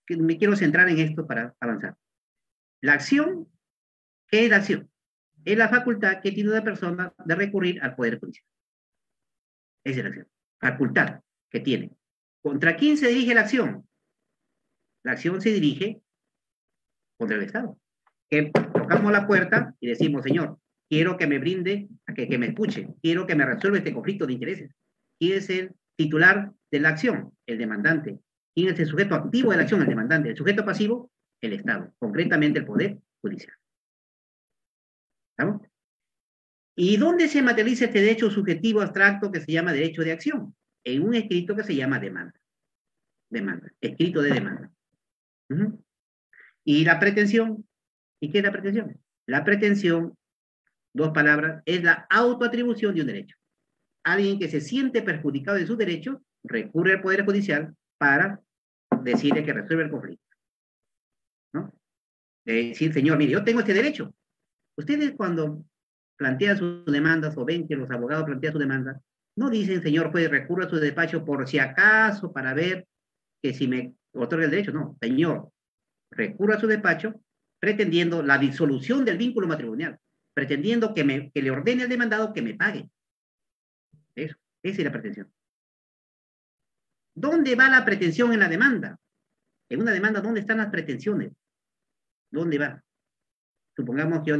que me quiero centrar en esto para avanzar. La acción, ¿qué es la acción? Es la facultad que tiene una persona de recurrir al Poder Judicial. Esa es la acción. Facultad que tiene. ¿Contra quién se dirige la acción? La acción se dirige contra el Estado. Que tocamos la puerta y decimos, señor, quiero que me brinde, que me escuche, quiero que me resuelva este conflicto de intereses. ¿Quién es el titular de la acción? El demandante. ¿Quién es el sujeto activo de la acción? El demandante. El sujeto pasivo, el Estado, concretamente el Poder Judicial. ¿Estamos? ¿Y dónde se materializa este derecho subjetivo abstracto que se llama derecho de acción? En un escrito que se llama demanda. Demanda, escrito de demanda. Y la pretensión, ¿y qué es la pretensión? La pretensión, dos palabras, es la autoatribución de un derecho. Alguien que se siente perjudicado de sus derechos recurre al Poder Judicial para decirle que resuelva el conflicto. ¿No? De decir, señor, mire, yo tengo este derecho. Ustedes cuando plantean sus demandas o ven que los abogados plantean su demanda, no dicen, señor juez, recurro a su despacho por si acaso para ver que si me otorga el derecho. No, señor, recurro a su despacho pretendiendo la disolución del vínculo matrimonial, pretendiendo que le ordene al demandado que me pague. Eso, esa es la pretensión. ¿Dónde va la pretensión en la demanda? En una demanda, ¿dónde están las pretensiones? ¿Dónde va? Supongamos que yo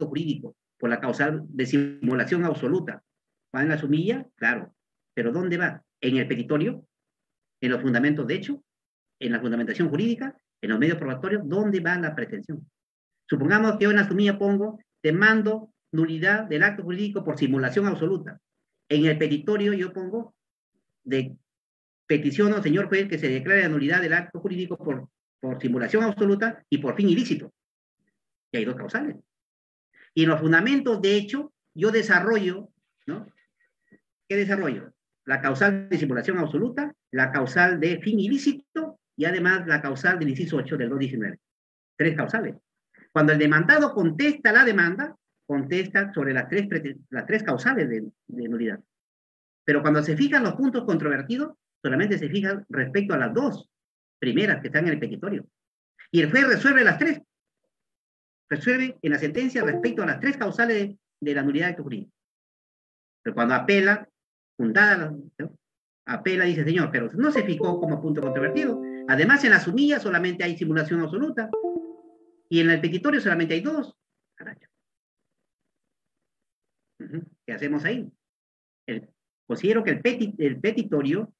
jurídico por la causal de simulación absoluta. ¿Va en la sumilla? Claro. ¿Pero dónde va? ¿En el petitorio? ¿En los fundamentos de hecho? ¿En la fundamentación jurídica? ¿En los medios probatorios? ¿Dónde va la pretensión? Supongamos que yo en la sumilla pongo demando nulidad del acto jurídico por simulación absoluta. En el petitorio yo pongo de petición al señor juez que se declare la nulidad del acto jurídico por simulación absoluta y por fin ilícito. Y hay dos causales. Y en los fundamentos de hecho yo desarrollo, ¿no? ¿Qué desarrollo? La causal de simulación absoluta, la causal de fin ilícito y además la causal del inciso 8 del 219. Tres causales. Cuando el demandado contesta la demanda, contesta sobre las tres causales de nulidad. Pero cuando se fijan los puntos controvertidos, solamente se fijan respecto a las dos primeras que están en el petitorio. Y el juez resuelve las tres. Resuelve en la sentencia respecto a las tres causales de la nulidad de acto jurídico. Pero cuando apela, fundada, ¿no? Apela y dice, señor, pero no se fijó como punto controvertido. Además, en la sumilla solamente hay simulación absoluta. Y en el petitorio solamente hay dos. ¿Qué hacemos ahí? Considero que el petitorio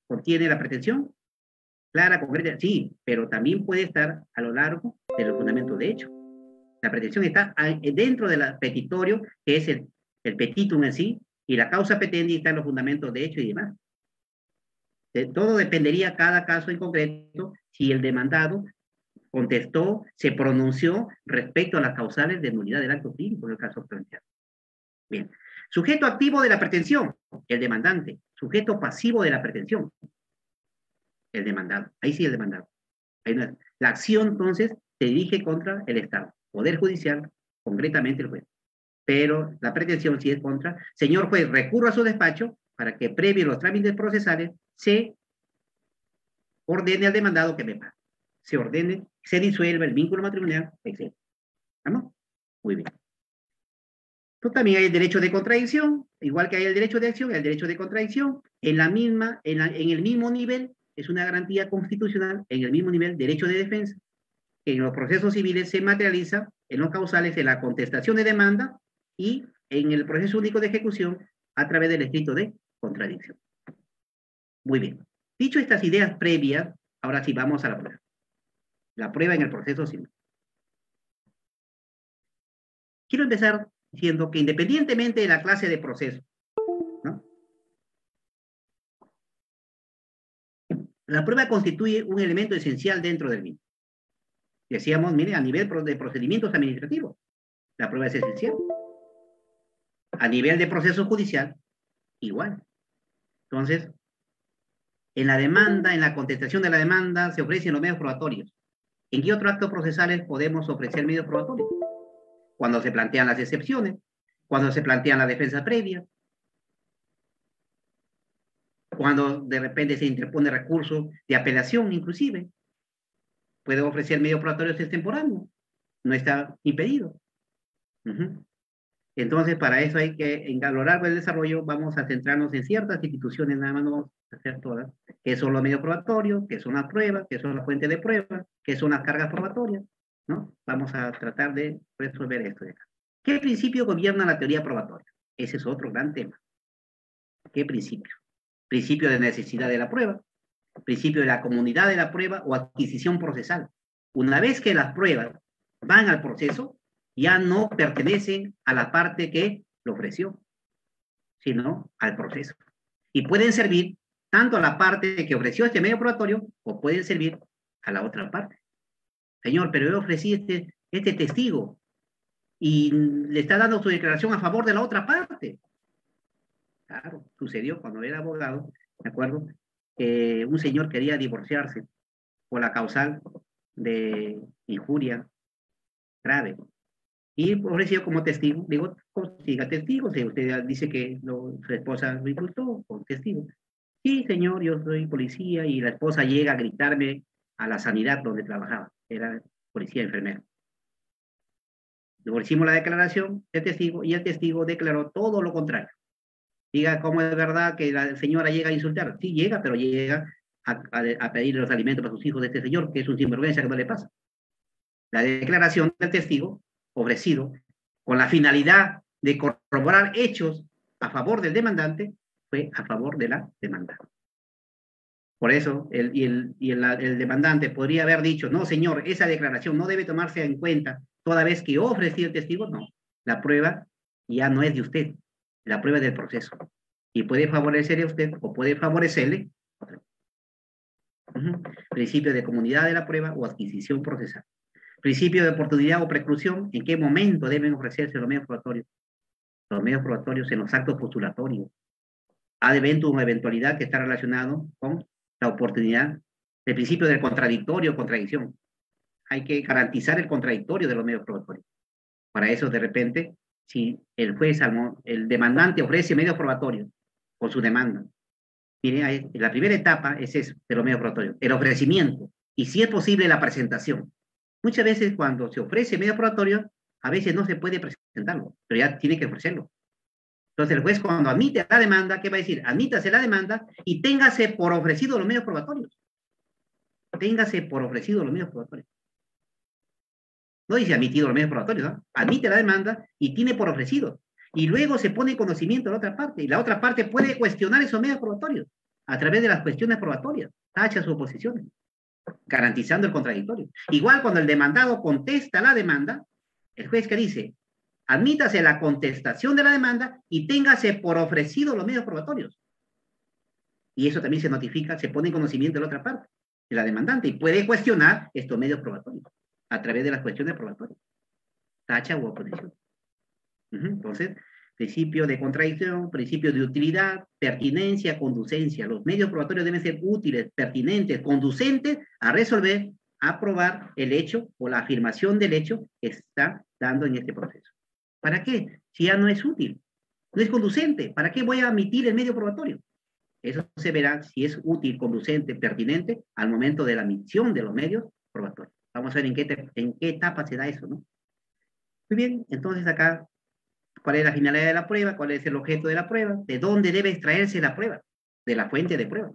contiene la pretensión clara, concreta, sí, pero también puede estar a lo largo de los fundamentos de hecho. La pretensión está dentro del petitorio, que es el petitum en sí, y la causa petendi está en los fundamentos de hecho y demás. Todo dependería cada caso en concreto si el demandado contestó, se pronunció respecto a las causales de nulidad del acto jurídico en el caso planteado. Bien. Sujeto activo de la pretensión, el demandante. Sujeto pasivo de la pretensión, el demandado. Ahí sí el demandado. La acción, entonces, se dirige contra el Estado. Poder Judicial, concretamente el juez. Pero la pretensión sí es contra. Señor juez, recurro a su despacho para que previo los trámites procesales se ordene al demandado que me pague. Se ordene, se disuelva el vínculo matrimonial, etc. ¿Vamos? Muy bien. Entonces también hay el derecho de contradicción, igual que hay el derecho de acción, el derecho de contradicción, en el mismo nivel, es una garantía constitucional, en el mismo nivel, derecho de defensa, que en los procesos civiles se materializa en los causales de la contestación de demanda y en el proceso único de ejecución a través del escrito de contradicción. Muy bien. Dicho estas ideas previas, ahora sí vamos a la prueba. La prueba en el proceso civil. Quiero empezar diciendo que independientemente de la clase de proceso, ¿no? La prueba constituye un elemento esencial dentro del mismo. Decíamos, mire, a nivel de procedimientos administrativos, la prueba es esencial. A nivel de proceso judicial, igual. Entonces, en la demanda, en la contestación de la demanda, se ofrecen los medios probatorios. ¿En qué otro acto procesales podemos ofrecer medios probatorios? Cuando se plantean las excepciones, cuando se plantean la defensa previa. cuando de repente se interpone recurso de apelación, inclusive, puede ofrecer medio probatorio extemporáneo, no está impedido. Entonces, para eso hay que, a lo largo del desarrollo, vamos a centrarnos en ciertas instituciones, nada más no vamos a hacer todas, que son los medios probatorios, que son las pruebas, que son las fuentes de pruebas, que son las cargas probatorias, ¿no? Vamos a tratar de resolver esto de acá. ¿Qué principio gobierna la teoría probatoria? Ese es otro gran tema. ¿Qué principio? Principio de necesidad de la prueba, principio de la comunidad de la prueba o adquisición procesal. Una vez que las pruebas van al proceso, ya no pertenecen a la parte que lo ofreció, sino al proceso. Y pueden servir tanto a la parte que ofreció este medio probatorio o pueden servir a la otra parte. Señor, pero yo ofrecí este testigo y le está dando su declaración a favor de la otra parte. Claro, sucedió cuando era abogado, ¿de acuerdo? Un señor quería divorciarse por la causal de injuria grave. Y ofreció como testigo, digo, consiga testigo, si usted dice que su esposa lo insultó, con testigo. Sí, señor, yo soy policía, y la esposa llega a gritarme a la sanidad donde trabajaba, era policía enfermero. Luego hicimos la declaración del testigo, y el testigo declaró todo lo contrario. Diga, ¿cómo es verdad que la señora llega a insultar? Sí, llega, pero llega a pedir los alimentos para sus hijos de este señor, que es un sinvergüenza que no le pasa. La declaración del testigo ofrecido con la finalidad de corroborar hechos a favor del demandante fue a favor de la demanda. Por eso el demandante podría haber dicho, no señor, esa declaración no debe tomarse en cuenta toda vez que yo ofrecí el testigo. No, la prueba ya no es de usted, la prueba es del proceso, y puede favorecerle a usted o puede favorecerle. Principio de comunidad de la prueba o adquisición procesal. Principio de oportunidad o preclusión, ¿en qué momento deben ofrecerse los medios probatorios? Los medios probatorios en los actos postulatorios. Ad eventum o eventualidad que está relacionado con la oportunidad. El principio del contradictorio o contradicción. Hay que garantizar el contradictorio de los medios probatorios. Para eso, de repente, si el juez, el demandante ofrece medios probatorios con su demanda, mire, la primera etapa es eso, de los medios probatorios, el ofrecimiento, y si es posible la presentación. Muchas veces cuando se ofrece medio probatorio, a veces no se puede presentarlo, pero ya tiene que ofrecerlo. Entonces el juez cuando admite la demanda, ¿qué va a decir? Admítase la demanda y téngase por ofrecido los medios probatorios. Téngase por ofrecido los medios probatorios. No dice admitido los medios probatorios, ¿no? Admite la demanda y tiene por ofrecido. Y luego se pone en conocimiento de la otra parte, y la otra parte puede cuestionar esos medios probatorios a través de las cuestiones probatorias, tacha sus oposiciones, garantizando el contradictorio. Igual cuando el demandado contesta la demanda, el juez que dice, admítase la contestación de la demanda y téngase por ofrecido los medios probatorios. Y eso también se notifica, se pone en conocimiento de la otra parte, de la demandante, y puede cuestionar estos medios probatorios a través de las cuestiones probatorias, tacha u oposición. Entonces, principio de contradicción, principio de utilidad, pertinencia, conducencia. Los medios probatorios deben ser útiles, pertinentes, conducentes a resolver, a probar el hecho o la afirmación del hecho que está dando en este proceso. ¿Para qué? Si ya no es útil, no es conducente, ¿para qué voy a admitir el medio probatorio? Eso se verá si es útil, conducente, pertinente al momento de la admisión de los medios probatorios. Vamos a ver en qué etapa se da eso, ¿no? Muy bien, entonces acá, ¿cuál es la finalidad de la prueba? ¿Cuál es el objeto de la prueba? ¿De dónde debe extraerse la prueba? De la fuente de prueba.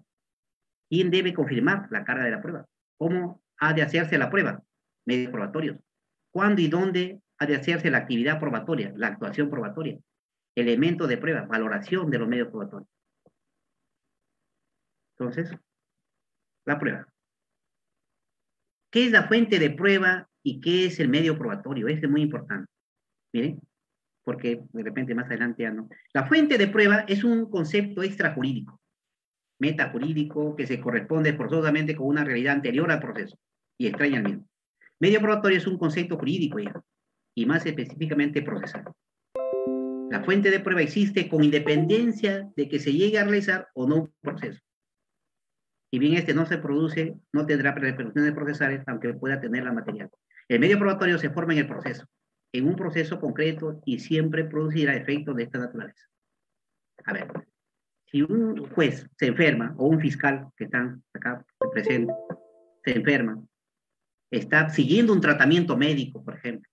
¿Quién debe confirmar la carga de la prueba? ¿Cómo ha de hacerse la prueba? Medios probatorios. ¿Cuándo y dónde ha de hacerse la actividad probatoria, la actuación probatoria? Elemento de prueba, valoración de los medios probatorios. Entonces, la prueba. ¿Qué es la fuente de prueba y qué es el medio probatorio? Esto es muy importante. Miren, porque de repente más adelante ya no. La fuente de prueba es un concepto extrajurídico, metajurídico, que se corresponde forzosamente con una realidad anterior al proceso y extraña al mismo. Medio probatorio es un concepto jurídico ya, y más específicamente procesal. La fuente de prueba existe con independencia de que se llegue a realizar o no un proceso. Si bien este no se produce, no tendrá repercusiones procesales, aunque pueda tener la material. El medio probatorio se forma en el proceso, en un proceso concreto, y siempre producirá efectos de esta naturaleza. A ver, Si un juez se enferma, o un fiscal que están acá presente, se enferma, está siguiendo un tratamiento médico, por ejemplo,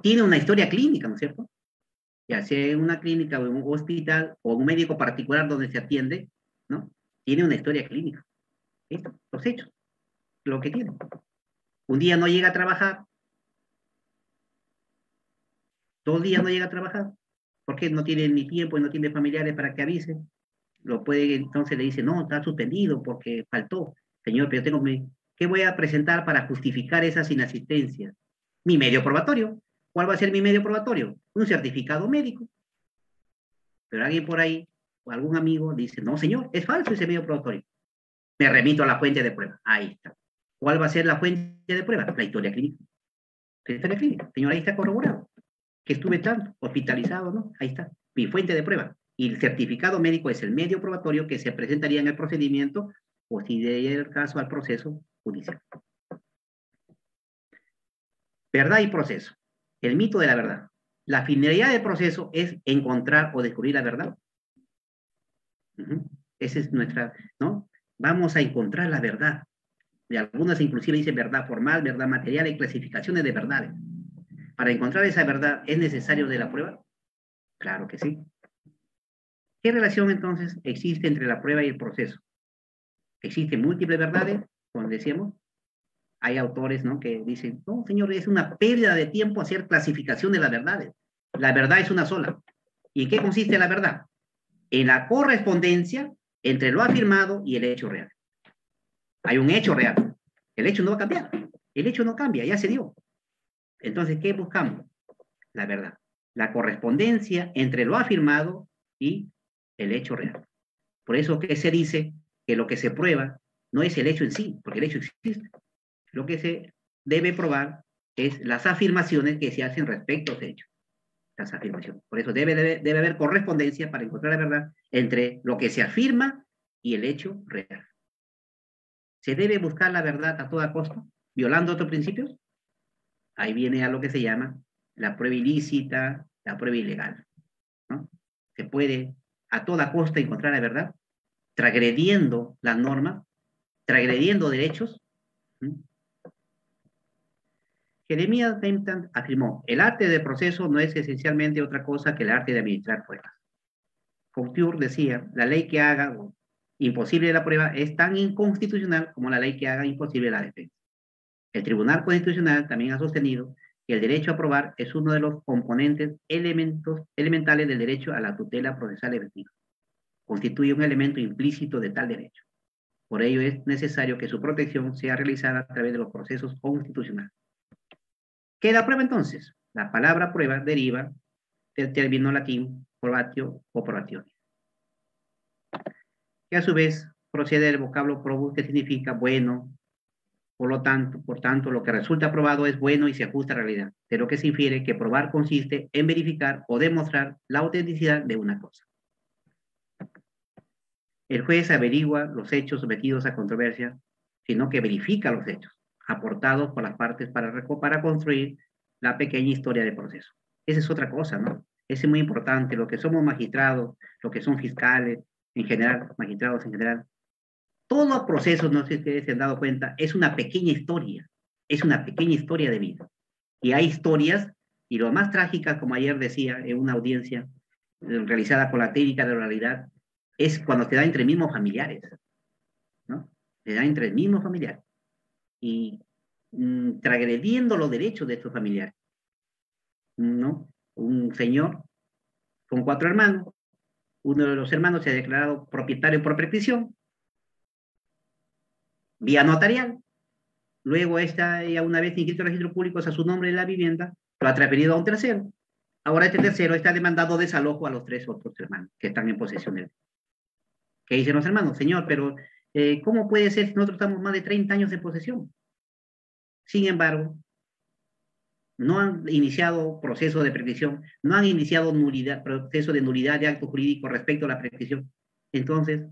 tiene una historia clínica, ¿no es cierto? Ya sea en una clínica o en un hospital o un médico particular donde se atiende, ¿no? Tiene una historia clínica. ¿Listo? Los hechos, lo que tiene. Un día no llega a trabajar, 2 días no llega a trabajar, porque no tiene ni tiempo y no tiene familiares para que avise. Lo puede, entonces le dice, no, está suspendido porque faltó. Señor, pero ¿qué voy a presentar para justificar esas inasistencias? Mi medio probatorio. ¿Cuál va a ser mi medio probatorio? Un certificado médico. Pero alguien por ahí, o algún amigo, dice, no, señor, es falso ese medio probatorio. Me remito a la fuente de prueba. Ahí está. ¿Cuál va a ser la fuente de prueba? La historia clínica. La historia clínica. Señor, ahí está corroborado. Que estuve tanto, hospitalizado, ¿no? Ahí está. Mi fuente de prueba. Y el certificado médico es el medio probatorio que se presentaría en el procedimiento o si de el caso al proceso judicial. Verdad y proceso. El mito de la verdad. La finalidad del proceso es encontrar o descubrir la verdad. Esa es nuestra, ¿no? Vamos a encontrar la verdad. De algunas inclusive dicen verdad formal, verdad material, hay clasificaciones de verdades. Para encontrar esa verdad, ¿es necesario de la prueba? Claro que sí. ¿Qué relación entonces existe entre la prueba y el proceso? Existen múltiples verdades, como decíamos. Hay autores, ¿no?, que dicen, no, señor, es una pérdida de tiempo hacer clasificación de las verdades. La verdad es una sola. ¿Y en qué consiste la verdad? En la correspondencia entre lo afirmado y el hecho real. Hay un hecho real. El hecho no va a cambiar. El hecho no cambia, ya se dio. Entonces, ¿qué buscamos? La verdad. La correspondencia entre lo afirmado y el hecho real. Por eso que se dice que lo que se prueba no es el hecho en sí, porque el hecho existe. Lo que se debe probar es las afirmaciones que se hacen respecto a ese hecho. Las afirmaciones. Por eso debe haber correspondencia para encontrar la verdad entre lo que se afirma y el hecho real. ¿Se debe buscar la verdad a toda costa, violando otros principios? Ahí viene a lo que se llama la prueba ilícita, la prueba ilegal, ¿no? Se puede a toda costa encontrar la verdad, transgrediendo las normas, transgrediendo derechos. Jeremías Bentham afirmó, el arte del proceso no es esencialmente otra cosa que el arte de administrar pruebas. Couture decía, la ley que haga imposible la prueba es tan inconstitucional como la ley que haga imposible la defensa. El Tribunal Constitucional también ha sostenido que el derecho a probar es uno de los componentes elementales del derecho a la tutela procesal efectiva. Constituye un elemento implícito de tal derecho. Por ello es necesario que su protección sea realizada a través de los procesos constitucionales. ¿Qué es la prueba entonces? La palabra prueba deriva del término latín probatio o probationes, que a su vez procede del vocablo probus, que significa bueno. Por tanto, lo que resulta probado es bueno y se ajusta a la realidad, de lo que se infiere que probar consiste en verificar o demostrar la autenticidad de una cosa. El juez averigua los hechos sometidos a controversia, sino que verifica los hechos aportados por las partes para construir la pequeña historia del proceso. Esa es otra cosa, ¿no? Ese es muy importante. Lo que somos magistrados, lo que son fiscales, en general, magistrados en general, todo proceso, no sé si ustedes se han dado cuenta, es una pequeña historia de vida. Y hay historias, y lo más trágica, como ayer decía en una audiencia realizada con la técnica de oralidad, es cuando te da entre mismos familiares, ¿no? Te da entre mismos familiares. Y transgrediendo los derechos de estos familiares, ¿no? Un señor con 4 hermanos, uno de los hermanos se ha declarado propietario por prescripción, vía notarial. Luego esta, ya una vez inscrito en registro público a su nombre en la vivienda, lo ha transferido a un tercero. Ahora este tercero está demandando desalojo a los 3 otros hermanos que están en posesión de él. ¿Qué dicen los hermanos? Señor, pero ¿cómo puede ser si nosotros estamos más de 30 años en posesión? Sin embargo, no han iniciado proceso de prescripción, no han iniciado proceso de nulidad de acto jurídico respecto a la prescripción. Entonces,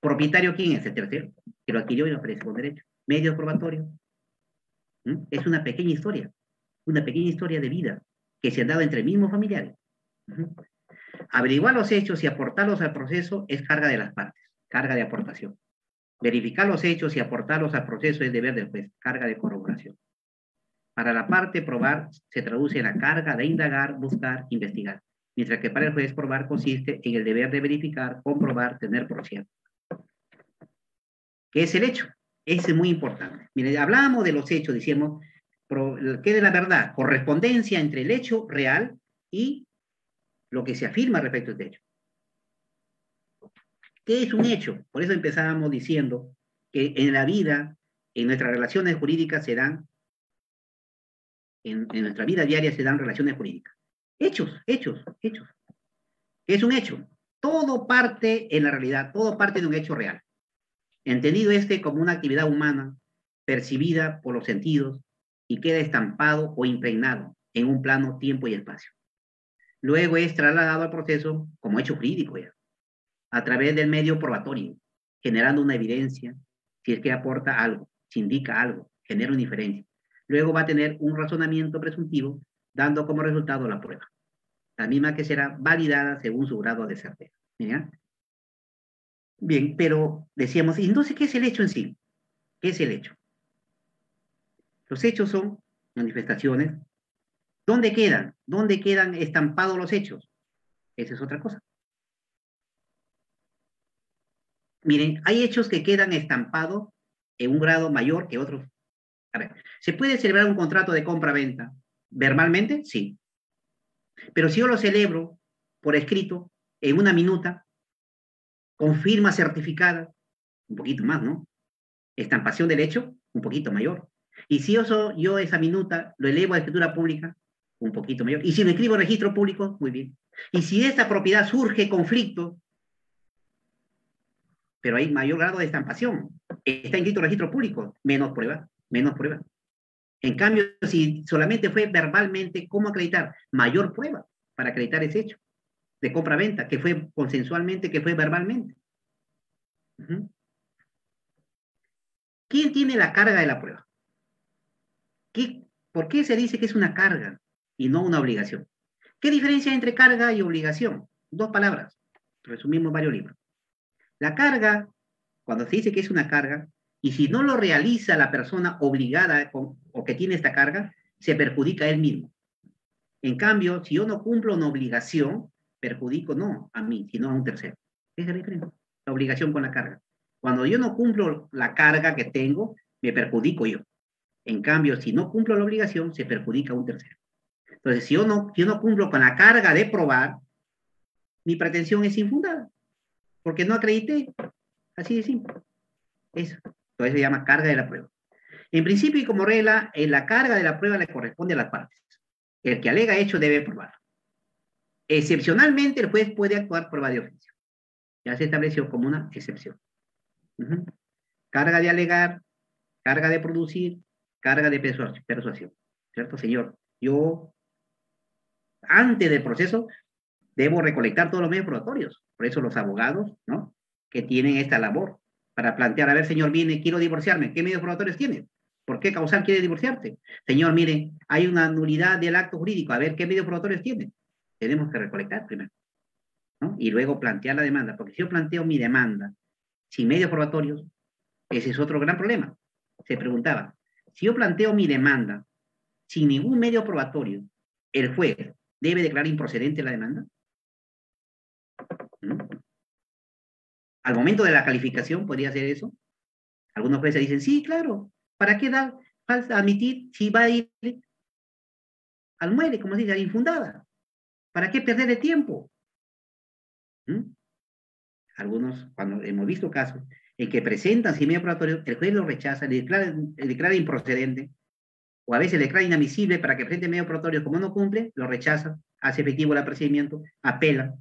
¿propietario quién es? El tercero, que lo adquirió y lo ofrece con derecho. Medios probatorios. Es una pequeña historia de vida que se han dado entre mismos familiares. Averiguar los hechos y aportarlos al proceso es carga de las partes, carga de aportación. Verificar los hechos y aportarlos al proceso es deber del juez, carga de corroboración. Para la parte, probar se traduce en la carga de indagar, buscar, investigar. Mientras que para el juez, probar consiste en el deber de verificar, comprobar, tener por cierto. ¿Qué es el hecho? Ese es muy importante. Miren, hablamos de los hechos, decíamos, ¿qué es la verdad? Correspondencia entre el hecho real y lo que se afirma respecto a este hecho. ¿Qué es un hecho? Por eso empezábamos diciendo que en la vida, en nuestras relaciones jurídicas se dan, en nuestra vida diaria se dan relaciones jurídicas. Hechos, hechos, hechos. ¿Qué es un hecho? Todo parte en la realidad, todo parte de un hecho real. Entendido como una actividad humana percibida por los sentidos y queda estampado o impregnado en un plano, tiempo y espacio. Luego es trasladado al proceso como hecho jurídico ya, a través del medio probatorio, generando una evidencia, si es que aporta algo, si indica algo, genera una inferencia. Luego va a tener un razonamiento presuntivo, dando como resultado la prueba, la misma que será validada según su grado de certeza. ¿Ya? Bien, pero decíamos, ¿y entonces qué es el hecho en sí? ¿Qué es el hecho? Los hechos son manifestaciones. ¿Dónde quedan? ¿Dónde quedan estampados los hechos? Esa es otra cosa. Miren, hay hechos que quedan estampados en un grado mayor que otros. A ver, ¿se puede celebrar un contrato de compra-venta verbalmente? Sí. Pero si yo lo celebro por escrito, en una minuta, con firma certificada, un poquito más, ¿no? Estampación del hecho, un poquito mayor. Y si yo esa minuta lo elevo a escritura pública, un poquito mayor. Y si lo escribo en registro público, muy bien. Y si de esta propiedad surge conflicto, pero hay mayor grado de estampación, está inscrito en registro público, menos prueba, menos prueba. En cambio, si solamente fue verbalmente, ¿cómo acreditar? Mayor prueba para acreditar ese hecho de compra-venta, que fue consensualmente, que fue verbalmente. ¿Quién tiene la carga de la prueba? ¿Por qué se dice que es una carga y no una obligación? ¿Qué diferencia hay entre carga y obligación? Dos palabras. Resumimos varios libros. La carga, cuando se dice que es una carga, y si no lo realiza la persona obligada o que tiene esta carga, se perjudica a él mismo. En cambio, si yo no cumplo una obligación, perjudico no a mí, sino a un tercero. Esa es la diferencia. La obligación con la carga. Cuando yo no cumplo la carga que tengo, me perjudico yo. En cambio, si no cumplo la obligación, se perjudica a un tercero. Entonces, si yo no cumplo con la carga de probar, mi pretensión es infundada, porque no acredité. Así de simple. Eso. Entonces se llama carga de la prueba. En principio y como regla, la carga de la prueba le corresponde a las partes. El que alega hecho debe probar. Excepcionalmente, el juez puede actuar prueba de oficio. Ya se estableció como una excepción. Carga de alegar, carga de producir, carga de persuasión. ¿Cierto, señor? Yo, antes del proceso, debo recolectar todos los medios probatorios. Por eso los abogados, ¿no? Que tienen esta labor para plantear, a ver, señor, viene, quiero divorciarme. ¿Qué medios probatorios tiene? ¿Por qué causal quiere divorciarse? Señor, mire, hay una nulidad del acto jurídico. A ver, ¿qué medios probatorios tiene? Tenemos que recolectar primero, ¿no? Y luego plantear la demanda. Porque si yo planteo mi demanda sin medios probatorios, ese es otro gran problema. Se preguntaba, si yo planteo mi demanda sin ningún medio probatorio, ¿el juez debe declarar improcedente la demanda? ¿No? Al momento de la calificación, ¿podría ser eso? Algunos jueces dicen, sí, claro, ¿para qué admitir si va a ir al muere, como se dice, infundada? ¿Para qué perder el tiempo? Algunos, cuando hemos visto casos en que presentan sin medio probatorio, el juez lo rechaza, le declara improcedente, o a veces le declara inadmisible para que presente medio probatorio, como no cumple, lo rechaza, hace efectivo el apercibimiento, apela.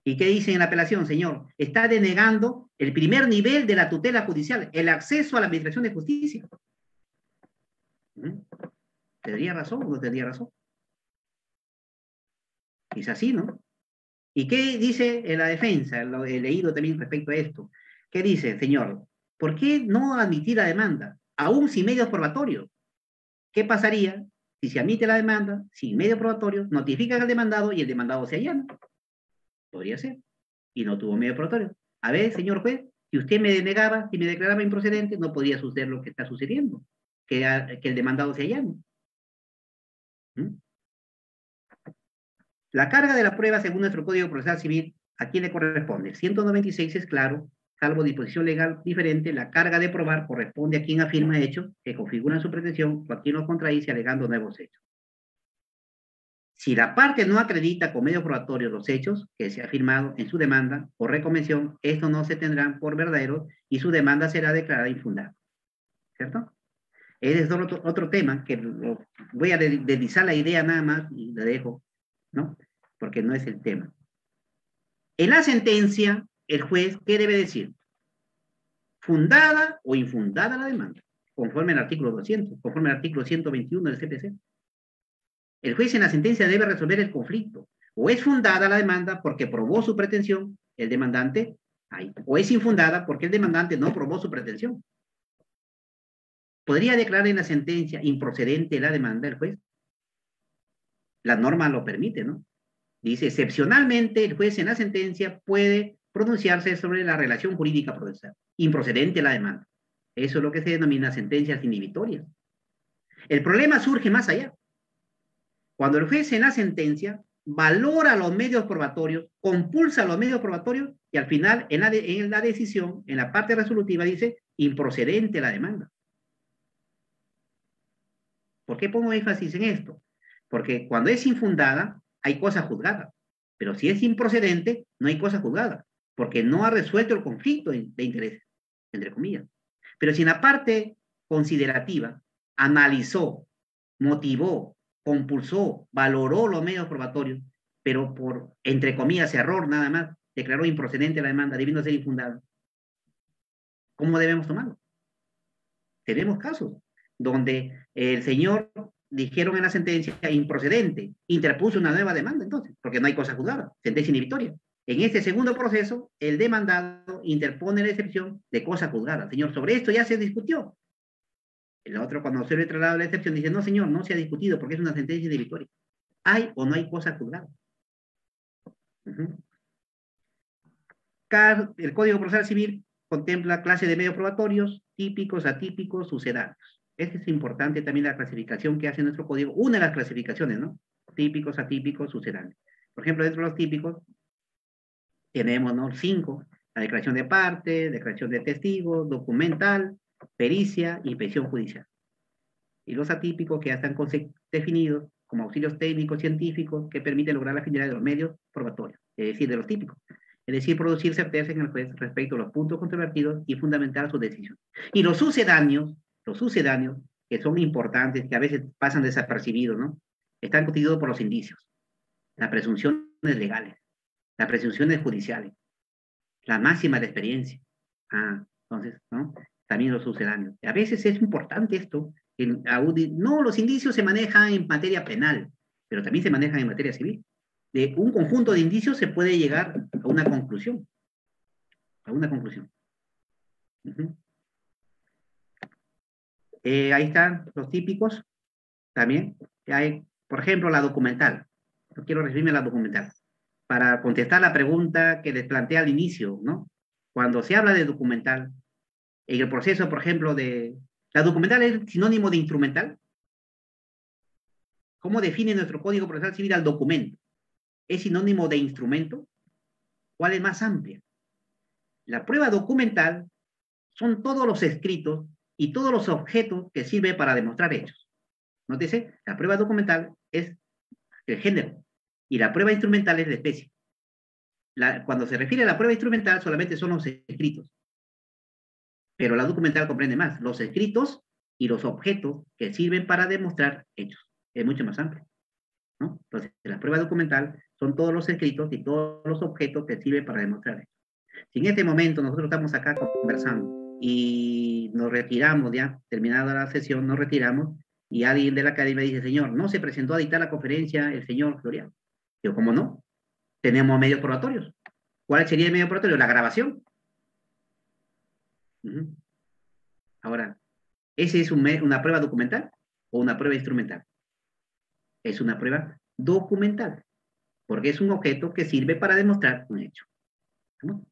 ¿Y qué dice en la apelación, señor? Está denegando el primer nivel de la tutela judicial, el acceso a la administración de justicia. ¿Tendría razón o no tendría razón? Es así, ¿no? ¿Y qué dice en la defensa? Lo he leído también respecto a esto. ¿Qué dice, señor? ¿Por qué no admitir la demanda, aún sin medios probatorios? ¿Qué pasaría si se admite la demanda sin medios probatorios, notifican al demandado y el demandado se allana? Podría ser. Y no tuvo medio probatorio. A ver, señor juez, si usted me denegaba, si me declaraba improcedente, no podría suceder lo que está sucediendo, que el demandado se allane. ¿Mm? La carga de la prueba, según nuestro Código Procesal Civil, ¿a quién le corresponde? 196 es claro, salvo disposición legal diferente, la carga de probar corresponde a quien afirma hechos que configuran su pretensión o a quien los contradice alegando nuevos hechos. Si la parte no acredita con medio probatorio los hechos que se ha afirmado en su demanda o reconvención, estos no se tendrán por verdaderos y su demanda será declarada infundada. ¿Cierto? Ese es otro tema que voy a deslizar la idea nada más y la dejo, ¿no? Porque no es el tema. En la sentencia, el juez, ¿qué debe decir? ¿Fundada o infundada la demanda? Conforme al artículo 200, conforme al artículo 121 del CPC. El juez en la sentencia debe resolver el conflicto. O es fundada la demanda porque probó su pretensión, el demandante, o es infundada porque el demandante no probó su pretensión. ¿Podría declarar en la sentencia improcedente la demanda del juez? La norma lo permite, ¿no? Dice, excepcionalmente, el juez en la sentencia puede pronunciarse sobre la relación jurídica procesal, improcedente la demanda. Eso es lo que se denomina sentencias inhibitorias. El problema surge más allá. Cuando el juez en la sentencia valora los medios probatorios, compulsa los medios probatorios y al final en la decisión, en la parte resolutiva dice improcedente la demanda. ¿Por qué pongo énfasis en esto? Porque cuando es infundada hay cosa juzgada, pero si es improcedente no hay cosa juzgada, porque no ha resuelto el conflicto de interés, entre comillas. Pero si en la parte considerativa analizó, motivó, compulsó, valoró los medios probatorios, pero por, entre comillas, error nada más, declaró improcedente la demanda, debiendo ser infundada. ¿Cómo debemos tomarlo? Tenemos casos donde el señor, dijeron en la sentencia, improcedente, interpuso una nueva demanda entonces, porque no hay cosa juzgada, sentencia inhibitoria. En este segundo proceso, el demandado interpone la excepción de cosa juzgada. Señor, sobre esto ya se discutió. El otro, cuando se le traslada la excepción, dice, no, señor, no se ha discutido porque es una sentencia inhibitoria. ¿Hay o no hay cosa juzgada? El Código Procesal Civil contempla clase de medios probatorios, típicos, atípicos, sucedáneos. Es importante también la clasificación que hace nuestro código, una de las clasificaciones, ¿no? Típicos, atípicos, sucedáneos. Por ejemplo, dentro de los típicos, tenemos, ¿no? 5, la declaración de parte, declaración de testigo, documental, pericia y petición judicial. Y los atípicos que ya están definidos como auxilios técnicos científicos que permiten lograr la finalidad de los medios probatorios, es decir, de los típicos. Es decir, producir certeza en el juez respecto a los puntos controvertidos y fundamentar su decisión. Y los sucedáneos, que son importantes, que a veces pasan desapercibidos, ¿no? Están constituidos por los indicios, las presunciones legales, las presunciones judiciales, la máxima de experiencia. Entonces, ¿no? También los sucedáneos. A veces es importante esto. No, los indicios se manejan en materia penal, pero también se manejan en materia civil. De un conjunto de indicios se puede llegar a una conclusión. Ahí están los típicos también. Hay, por ejemplo, la documental. Yo quiero referirme a la documental para contestar la pregunta que les planteé al inicio, ¿no? Cuando se habla de documental, en el proceso, por ejemplo, ¿la documental es sinónimo de instrumental? ¿Cómo define nuestro Código Procesal Civil al documento? ¿Es sinónimo de instrumento? ¿Cuál es más amplia? La prueba documental son todos los escritos y todos los objetos que sirven para demostrar hechos. Nótese, la prueba documental es el género y la prueba instrumental es la especie. Cuando se refiere a la prueba instrumental solamente son los escritos, pero la documental comprende más, los escritos y los objetos que sirven para demostrar hechos. Es mucho más amplio, ¿no? Entonces, la prueba documental son todos los escritos y todos los objetos que sirven para demostrar hechos. Si en este momento nosotros estamos acá conversando y nos retiramos ya, terminada la sesión, nos retiramos y alguien de la academia dice, señor, no se presentó a dictar la conferencia el señor Floriano. Yo, ¿cómo no? Tenemos medios probatorios. ¿Cuál sería el medio probatorio? La grabación. Ahora, ¿ese es una prueba documental o una prueba instrumental? Es una prueba documental. porque es un objeto que sirve para demostrar un hecho, ¿no?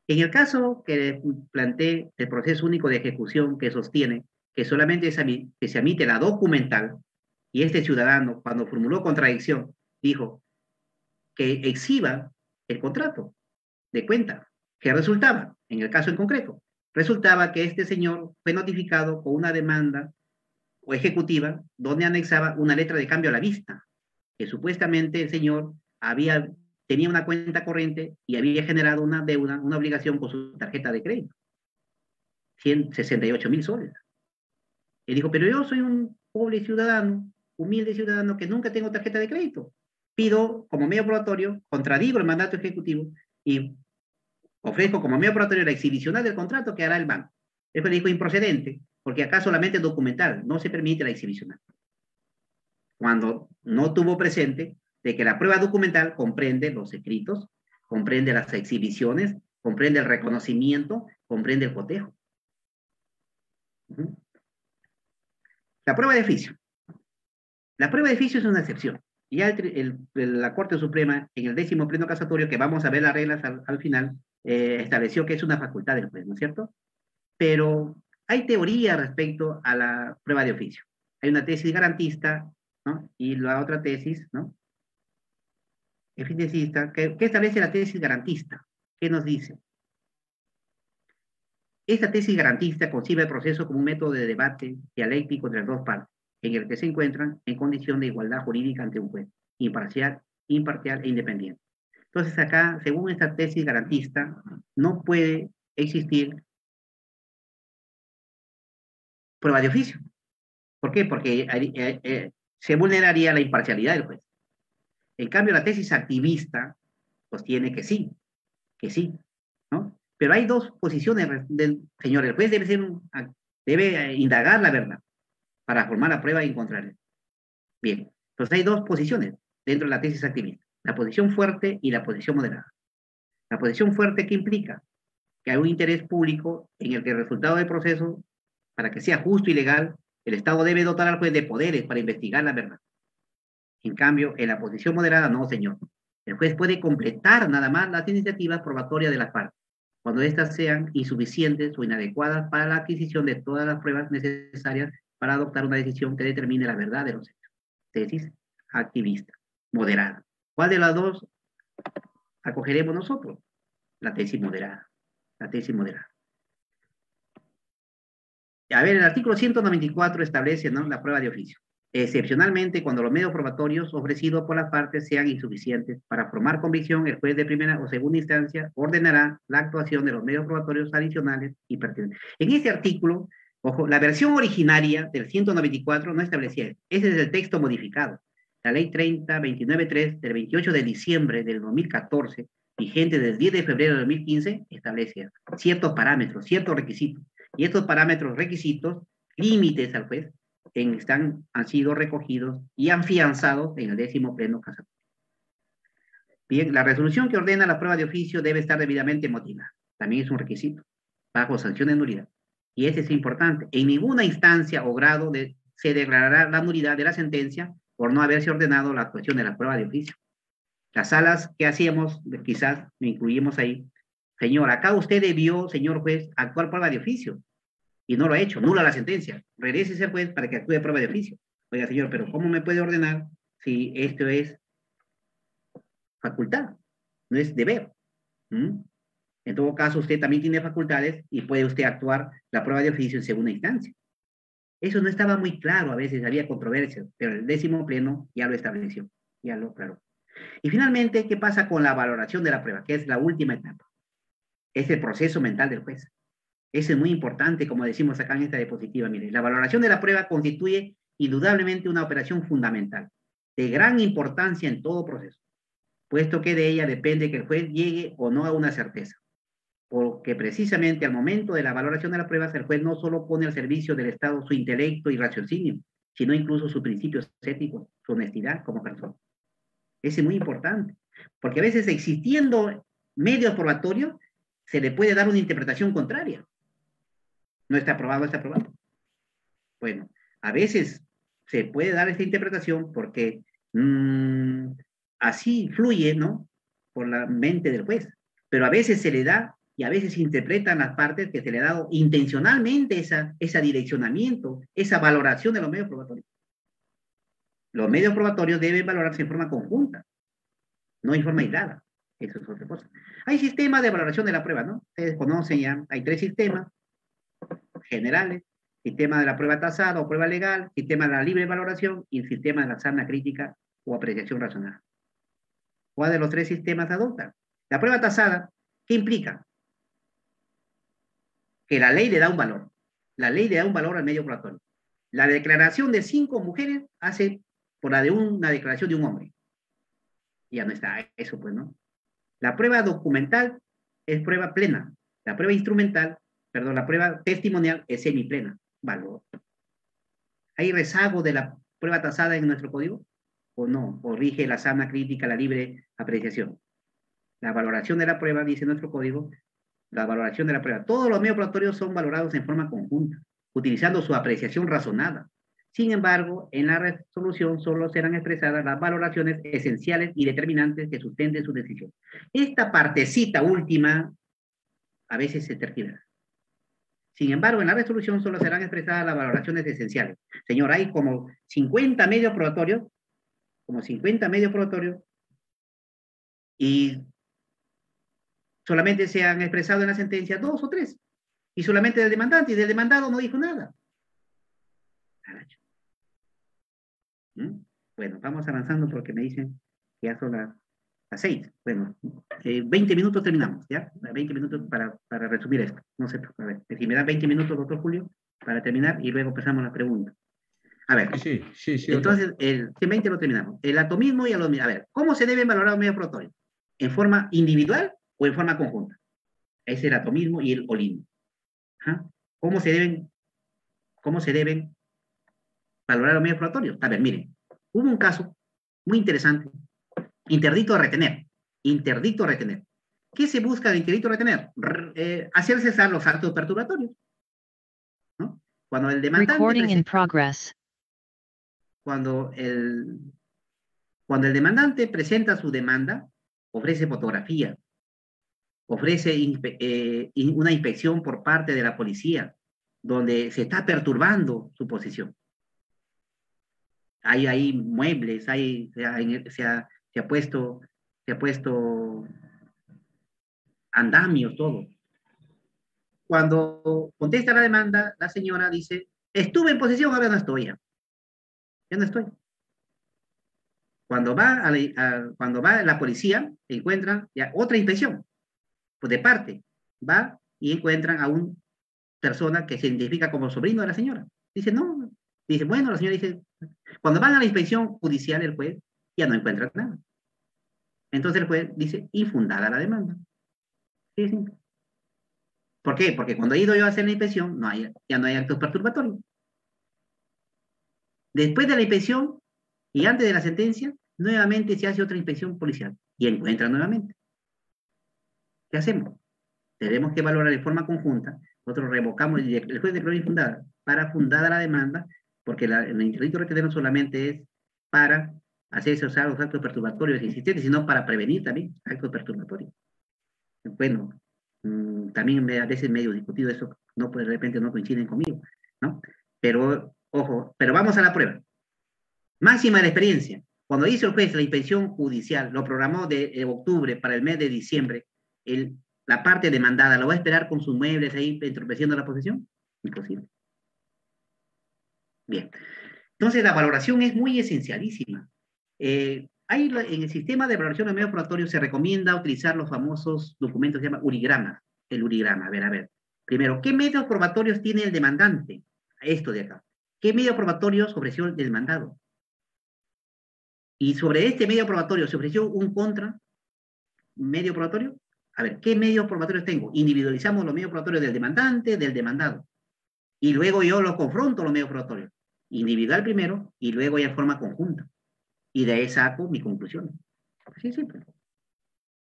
En el caso que planteé el proceso único de ejecución que sostiene que solamente que se admite la documental, y este ciudadano, cuando formuló contradicción, dijo que exhiba el contrato de cuenta, que resultaba, en el caso en concreto, resultaba que este señor fue notificado con una demanda o ejecutiva donde anexaba una letra de cambio a la vista, que supuestamente el señor tenía una cuenta corriente y había generado una deuda, una obligación con su tarjeta de crédito, 168.000 soles. Y dijo, pero yo soy un pobre ciudadano, humilde ciudadano, que nunca tengo tarjeta de crédito. Pido como medio probatorio, contradigo el mandato ejecutivo y ofrezco como medio probatorio la exhibicional del contrato que hará el banco. Eso le dijo improcedente, porque acá solamente es documental, no se permite la exhibicional. Cuando no tuvo presente de que la prueba documental comprende los escritos, comprende las exhibiciones, comprende el reconocimiento, comprende el cotejo. La prueba de oficio. La prueba de oficio es una excepción. Ya la Corte Suprema, en el 10º pleno casatorio, que vamos a ver las reglas al final, estableció que es una facultad del juez, ¿no es cierto? Pero hay teoría respecto a la prueba de oficio. Hay una tesis garantista, ¿no? Y la otra tesis, ¿no? Eficiencista, ¿qué establece la tesis garantista? ¿Qué nos dice? Esta tesis garantista concibe el proceso como un método de debate dialéctico entre las dos partes, en el que se encuentran en condición de igualdad jurídica ante un juez, imparcial e independiente. Entonces acá, según esta tesis garantista, no puede existir prueba de oficio. ¿Por qué? Porque se vulneraría la imparcialidad del juez. En cambio, la tesis activista sostiene que sí, ¿no? Pero hay dos posiciones del señor. El juez debe indagar la verdad para formar la prueba en contrario. Bien, entonces hay dos posiciones dentro de la tesis activista. La posición fuerte y la posición moderada. La posición fuerte, ¿qué implica? Que hay un interés público en el que el resultado del proceso, para que sea justo y legal, el Estado debe dotar al juez de poderes para investigar la verdad. En cambio, en la posición moderada, no, señor. El juez puede completar nada más las iniciativas probatorias de las partes, cuando éstas sean insuficientes o inadecuadas para la adquisición de todas las pruebas necesarias para adoptar una decisión que determine la verdad de los hechos. Tesis activista, moderada. ¿Cuál de las dos acogeremos nosotros? La tesis moderada. La tesis moderada. A ver, el artículo 194 establece, ¿no?, la prueba de oficio. Excepcionalmente, cuando los medios probatorios ofrecidos por las partes sean insuficientes para formar convicción, el juez de primera o segunda instancia ordenará la actuación de los medios probatorios adicionales y pertinentes. En este artículo, ojo, la versión originaria del 194 no establecía eso. Ese es el texto modificado. La ley 30-29-3 del 28 de diciembre del 2014, vigente del 10 de febrero de 2015, establece ciertos parámetros, ciertos requisitos. Y estos parámetros, requisitos, límites al juez, han sido recogidos y afianzados en el 10º pleno casatorio. Bien, la resolución que ordena la prueba de oficio debe estar debidamente motivada. También es un requisito, bajo sanción de nulidad. Y ese es importante. En ninguna instancia o grado se declarará la nulidad de la sentencia por no haberse ordenado la actuación de la prueba de oficio. Las salas que hacíamos, quizás me incluimos ahí. Señor, acá usted debió, señor juez, actuar prueba de oficio. Y no lo ha hecho, nula la sentencia. Regrese al juez para que actúe prueba de oficio. Oiga, señor, pero ¿cómo me puede ordenar si esto es facultad? No es deber. ¿Mm? En todo caso, usted también tiene facultades y puede usted actuar la prueba de oficio en segunda instancia. Eso no estaba muy claro, a veces había controversias, pero el 10º pleno ya lo estableció, ya lo aclaró. Y finalmente, ¿qué pasa con la valoración de la prueba? Que es la última etapa. Es el proceso mental del juez. Eso es muy importante, como decimos acá en esta diapositiva. Mire, la valoración de la prueba constituye indudablemente una operación fundamental, de gran importancia en todo proceso, puesto que de ella depende que el juez llegue o no a una certeza. Porque precisamente al momento de la valoración de las pruebas, el juez no solo pone al servicio del Estado su intelecto y raciocinio, sino incluso sus principios éticos, su honestidad como persona. Ese es muy importante, porque a veces existiendo medios probatorios, se le puede dar una interpretación contraria. No está aprobado, está aprobado. Bueno, a veces se puede dar esta interpretación porque así fluye, ¿no? Por la mente del juez. Pero a veces se le da y a veces se interpretan las partes que se le ha dado intencionalmente ese direccionamiento, esa valoración de los medios probatorios. Los medios probatorios deben valorarse en forma conjunta, no en forma aislada. Eso es otra cosa. Hay sistemas de valoración de la prueba, ¿no? Ustedes conocen ya, hay 3 sistemas generales: sistema de la prueba tasada o prueba legal, sistema de la libre valoración y el sistema de la sana crítica o apreciación razonada. ¿Cuál de los 3 sistemas adopta? La prueba tasada, ¿qué implica? Que la ley le da un valor. La ley le da un valor al medio probatorio. La declaración de 5 mujeres hace por la de una declaración de un hombre. Ya no está eso, pues, ¿no? La prueba documental es prueba plena. La prueba instrumental, perdón, la prueba testimonial es semiplena. Valor. ¿Hay rezago de la prueba tasada en nuestro código? ¿O no? ¿O rige la sana crítica, la libre apreciación? La valoración de la prueba, dice nuestro código, la valoración de la prueba. Todos los medios probatorios son valorados en forma conjunta, utilizando su apreciación razonada. Sin embargo, en la resolución solo serán expresadas las valoraciones esenciales y determinantes que sustenten su decisión. Esta partecita última a veces se tergiversa. Sin embargo, en la resolución solo serán expresadas las valoraciones esenciales. Señor, hay como 50 medios probatorios, y solamente se han expresado en la sentencia 2 o 3, y solamente del demandante, y del demandado no dijo nada. Bueno, vamos avanzando porque me dicen que ya son las 6. Bueno, 20 minutos terminamos, ¿ya? 20 minutos para resumir esto. No sé, a ver, si me dan 20 minutos, doctor Julio, para terminar, y luego empezamos la pregunta. A ver, Sí, entonces, en 20 lo terminamos. El atomismo y el atomismo. A ver, ¿cómo se deben valorar los medios probatorios? ¿En forma individual o en forma conjunta? Es el atomismo y el holismo. ¿Ah? ¿Cómo se deben valorar los medios probatorios? A ver, miren, hubo un caso muy interesante. Interdicto de retener. Interdicto de retener. ¿Qué se busca de interdicto de retener? Hacer cesar los actos perturbatorios, ¿no? Cuando el demandante Recording in progress. Cuando el demandante presenta su demanda, ofrece fotografía, ofrece una inspección por parte de la policía, donde se está perturbando su posición. Hay ahí muebles, se ha puesto andamios, todo. Cuando contesta la demanda, la señora dice: estuve en posesión, ahora no estoy ya. Ya no estoy. Cuando va la policía, encuentran ya otra inspección, pues de parte, va y encuentran a una persona que se identifica como sobrino de la señora. Dice, no, dice, bueno, la señora dice, cuando van a la inspección judicial, el juez ya no encuentra nada. Entonces el juez dice, infundada la demanda. Sí, sí. ¿Por qué? Porque cuando he ido yo a hacer la inspección, ya no hay actos perturbatorios. Después de la inspección y antes de la sentencia, nuevamente se hace otra inspección policial y encuentra nuevamente. ¿Qué hacemos? Tenemos que valorar de forma conjunta. Nosotros revocamos, el juez declaró infundada, para fundada la demanda, porque el interdicto de retener no solamente es para hacerse usar los actos perturbatorios existentes, sino para prevenir también actos perturbatorios. Bueno, también a veces medio discutido eso, no, pues de repente no coinciden conmigo, ¿no? Pero, ojo, pero vamos a la prueba. Máxima de la experiencia. Cuando hizo el juez la inspección judicial, lo programó de octubre para el mes de diciembre, la parte demandada, ¿lo va a esperar con sus muebles ahí entorpeciendo la posesión? Imposible. Bien. Entonces, la valoración es muy esencialísima. En el sistema de valoración de medios probatorios se recomienda utilizar los famosos documentos que se llaman urigramas. El urigrama, a ver. Primero, ¿qué medios probatorios tiene el demandante? Esto de acá. ¿Qué medios probatorios ofreció el demandado? Y sobre este medio probatorio, ¿se ofreció un contra medio probatorio? A ver, ¿qué medios probatorios tengo? Individualizamos los medios probatorios del demandante, del demandado. Y luego yo los confronto los medios probatorios. Individual primero y luego ya en forma conjunta. Y de ahí saco mi conclusión. Así simple.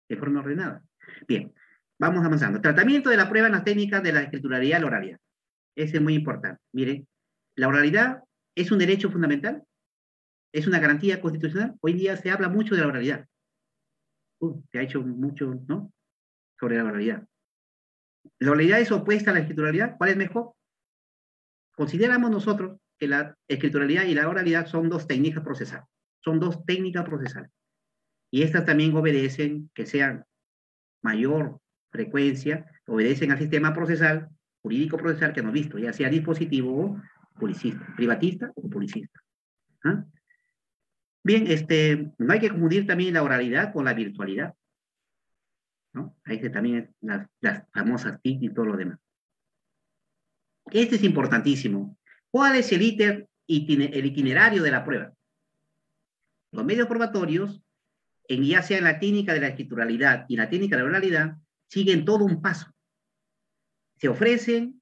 De forma ordenada. Bien, vamos avanzando. Tratamiento de la prueba en las técnicas de la escrituralidad y la oralidad. Ese es muy importante. Miren, la oralidad es un derecho fundamental. ¿Es una garantía constitucional? Hoy día se habla mucho de la oralidad. Se ha hecho mucho, ¿no? Sobre la oralidad. ¿La oralidad es opuesta a la escrituralidad? ¿Cuál es mejor? Consideramos nosotros que la escrituralidad y la oralidad son dos técnicas procesales. Son dos técnicas procesales. Y estas también obedecen que sean mayor frecuencia, obedecen al sistema procesal, jurídico procesal que hemos visto, ya sea dispositivo o publicista, privatista o publicista. ¿Ah? Bien, no hay que confundir también la oralidad con la virtualidad, ¿no? Ahí también las famosas TIC y todo lo demás. Este es importantísimo. ¿Cuál es el itinerario de la prueba? Los medios probatorios, ya sea en la técnica de la escrituralidad y la técnica de la oralidad, siguen todo un paso. Se ofrecen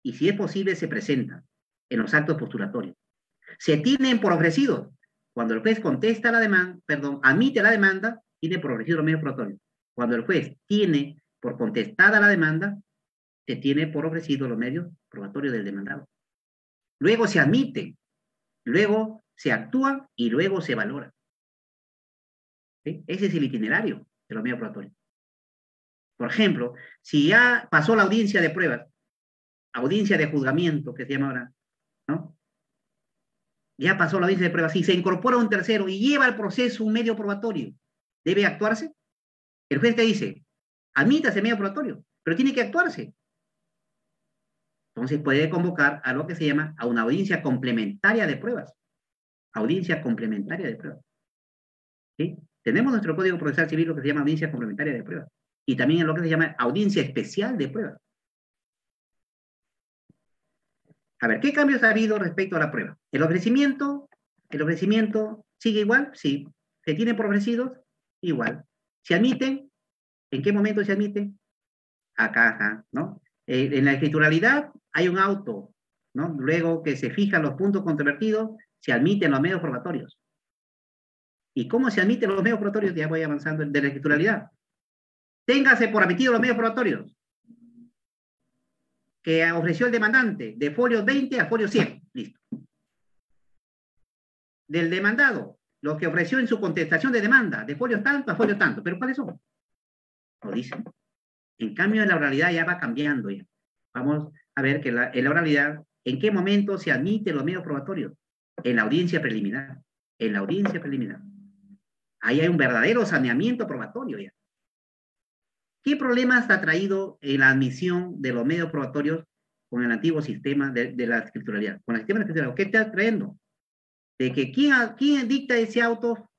y, si es posible, se presentan en los actos postulatorios. Se tienen por ofrecidos. Cuando el juez contesta la demanda, admite la demanda, tiene por ofrecido los medios probatorios. Cuando el juez tiene por contestada la demanda, se tiene por ofrecido los medios probatorios del demandado. Luego se admite, luego se actúa y luego se valora. ¿Sí? Ese es el itinerario de los medios probatorios. Por ejemplo, si ya pasó la audiencia de pruebas, audiencia de juzgamiento, que se llama ahora, ¿no? Ya pasó la audiencia de pruebas, si se incorpora un tercero y lleva al proceso un medio probatorio, ¿debe actuarse? El juez te dice, admítase el medio probatorio, pero tiene que actuarse. Entonces puede convocar a lo que se llama a una audiencia complementaria de pruebas. Audiencia complementaria de pruebas. ¿Sí? Tenemos nuestro Código Procesal Civil lo que se llama audiencia complementaria de pruebas. Y también en lo que se llama audiencia especial de pruebas. A ver, ¿qué cambios ha habido respecto a la prueba? El ofrecimiento sigue igual, sí. ¿Se tiene por ofrecidos? Igual. ¿Se admiten? ¿En qué momento se admiten? Acá, ¿no? En la escrituralidad hay un auto, ¿no? Luego que se fijan los puntos controvertidos, se admiten los medios probatorios. ¿Y cómo se admiten los medios probatorios? Ya voy avanzando de la escrituralidad. Téngase por admitido los medios probatorios que ofreció el demandante, de folio 20 a folio 100. Listo. Del demandado, lo que ofreció en su contestación de demanda, de folio tanto a folio tanto. ¿Pero cuáles son? Lo dicen. En cambio, en la oralidad ya va cambiando. Ya. Vamos a ver que en la oralidad, ¿en qué momento se admiten los medios probatorios? En la audiencia preliminar. En la audiencia preliminar. Ahí hay un verdadero saneamiento probatorio ya. ¿Qué problemas ha traído en la admisión de los medios probatorios con el antiguo sistema de la escrituralidad? Con el sistema de la escrituralidad, ¿qué está trayendo? De que ¿quién dicta ese auto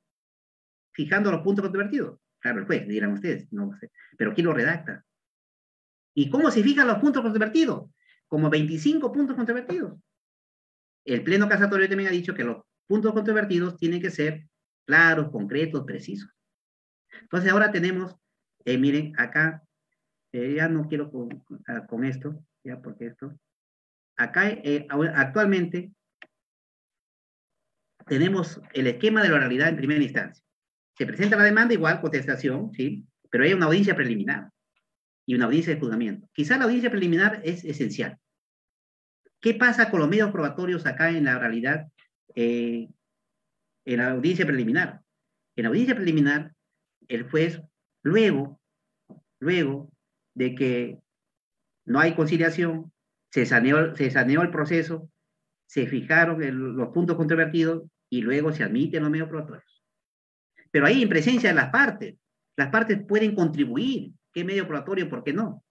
fijando los puntos controvertidos? Claro, el juez, dirán ustedes, no sé. Pero ¿quién lo redacta? ¿Y cómo se fijan los puntos controvertidos? Como 25 puntos controvertidos. El Pleno Casatorio también ha dicho que los puntos controvertidos tienen que ser claros, concretos, precisos. Entonces ahora tenemos, miren, acá, ya no quiero con esto, ya porque esto, acá actualmente tenemos el esquema de la oralidad en primera instancia. Se presenta la demanda, igual, contestación, ¿sí? Pero hay una audiencia preliminar y una audiencia de juzgamiento. Quizá la audiencia preliminar es esencial. ¿Qué pasa con los medios probatorios acá en la oralidad, en la audiencia preliminar? En la audiencia preliminar, el juez, luego de que no hay conciliación, se saneó el proceso, se fijaron los puntos controvertidos y luego se admiten los medios probatorios. Pero ahí en presencia de las partes pueden contribuir. ¿Qué medio probatorio? ¿Por qué no?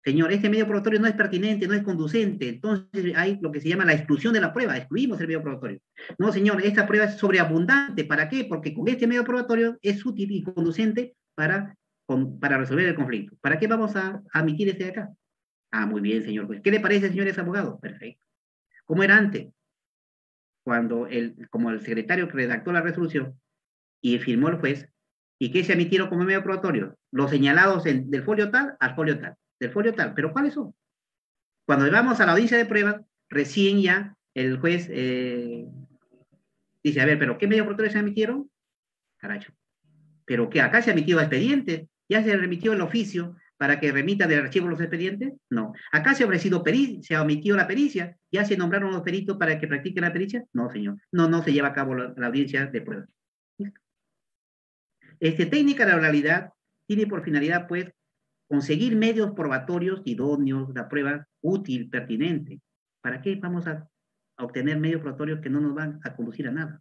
Señor, este medio probatorio no es pertinente, no es conducente, entonces hay lo que se llama la exclusión de la prueba, excluimos el medio probatorio. No, señor, esta prueba es sobreabundante, ¿para qué? Porque con este medio probatorio es útil y conducente para resolver el conflicto. ¿Para qué vamos a admitir este de acá? Ah, muy bien, señor juez. ¿Qué le parece, señores abogados? Perfecto. ¿Cómo era antes? Cuando como el secretario que redactó la resolución y firmó el juez, ¿y qué se admitieron como medio probatorio? Los señalados del folio tal al folio tal, del folio tal. ¿Pero cuáles son? Cuando vamos a la audiencia de pruebas, recién ya el juez dice, a ver, ¿pero qué medio probatorio se admitieron? Caracho. Pero que acá se ha emitido expediente, ya se remitió el oficio para que remita del archivo los expedientes? No. ¿Acá se ha ofrecido se ha omitido la pericia? ¿Ya se nombraron los peritos para que practiquen la pericia? No, señor. No, no se lleva a cabo la audiencia de prueba. Técnica de la oralidad tiene por finalidad, pues, conseguir medios probatorios idóneos, la prueba útil, pertinente. ¿Para qué vamos a obtener medios probatorios que no nos van a conducir a nada?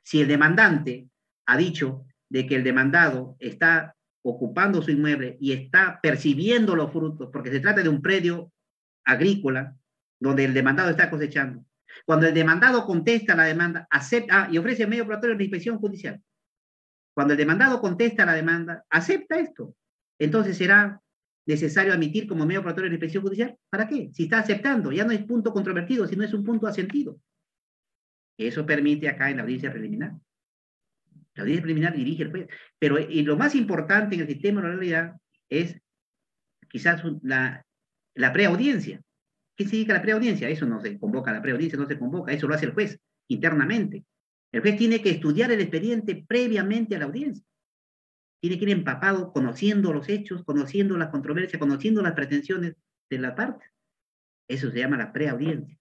Si el demandante ha dicho de que el demandado está ocupando su inmueble y está percibiendo los frutos, porque se trata de un predio agrícola donde el demandado está cosechando. Cuando el demandado contesta la demanda, acepta y ofrece medio probatorio de inspección judicial. Cuando el demandado contesta la demanda, acepta esto. Entonces será necesario admitir como medio probatorio de inspección judicial. ¿Para qué? Si está aceptando, ya no es punto controvertido, sino es un punto asentido. Eso permite acá en la audiencia preliminar. La audiencia preliminar dirige el juez. Pero y lo más importante en el sistema de oralidad es quizás la preaudiencia. ¿Qué significa la preaudiencia? Eso no se convoca, la preaudiencia no se convoca, eso lo hace el juez internamente. El juez tiene que estudiar el expediente previamente a la audiencia. Tiene que ir empapado, conociendo los hechos, conociendo la controversia, conociendo las pretensiones de la parte. Eso se llama la preaudiencia.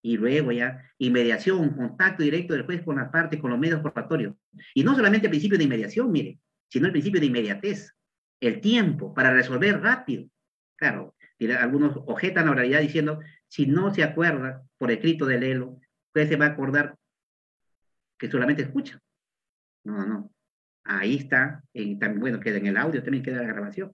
Y luego ya, inmediación, contacto directo del juez con la parte, con los medios probatorios. Y no solamente el principio de inmediación, mire, sino el principio de inmediatez. El tiempo para resolver rápido. Claro, algunos objetan la oralidad diciendo, si no se acuerda por escrito del ELO, el juez se va a acordar que solamente escucha. No, no. Ahí está, también, bueno, queda en el audio, también queda la grabación.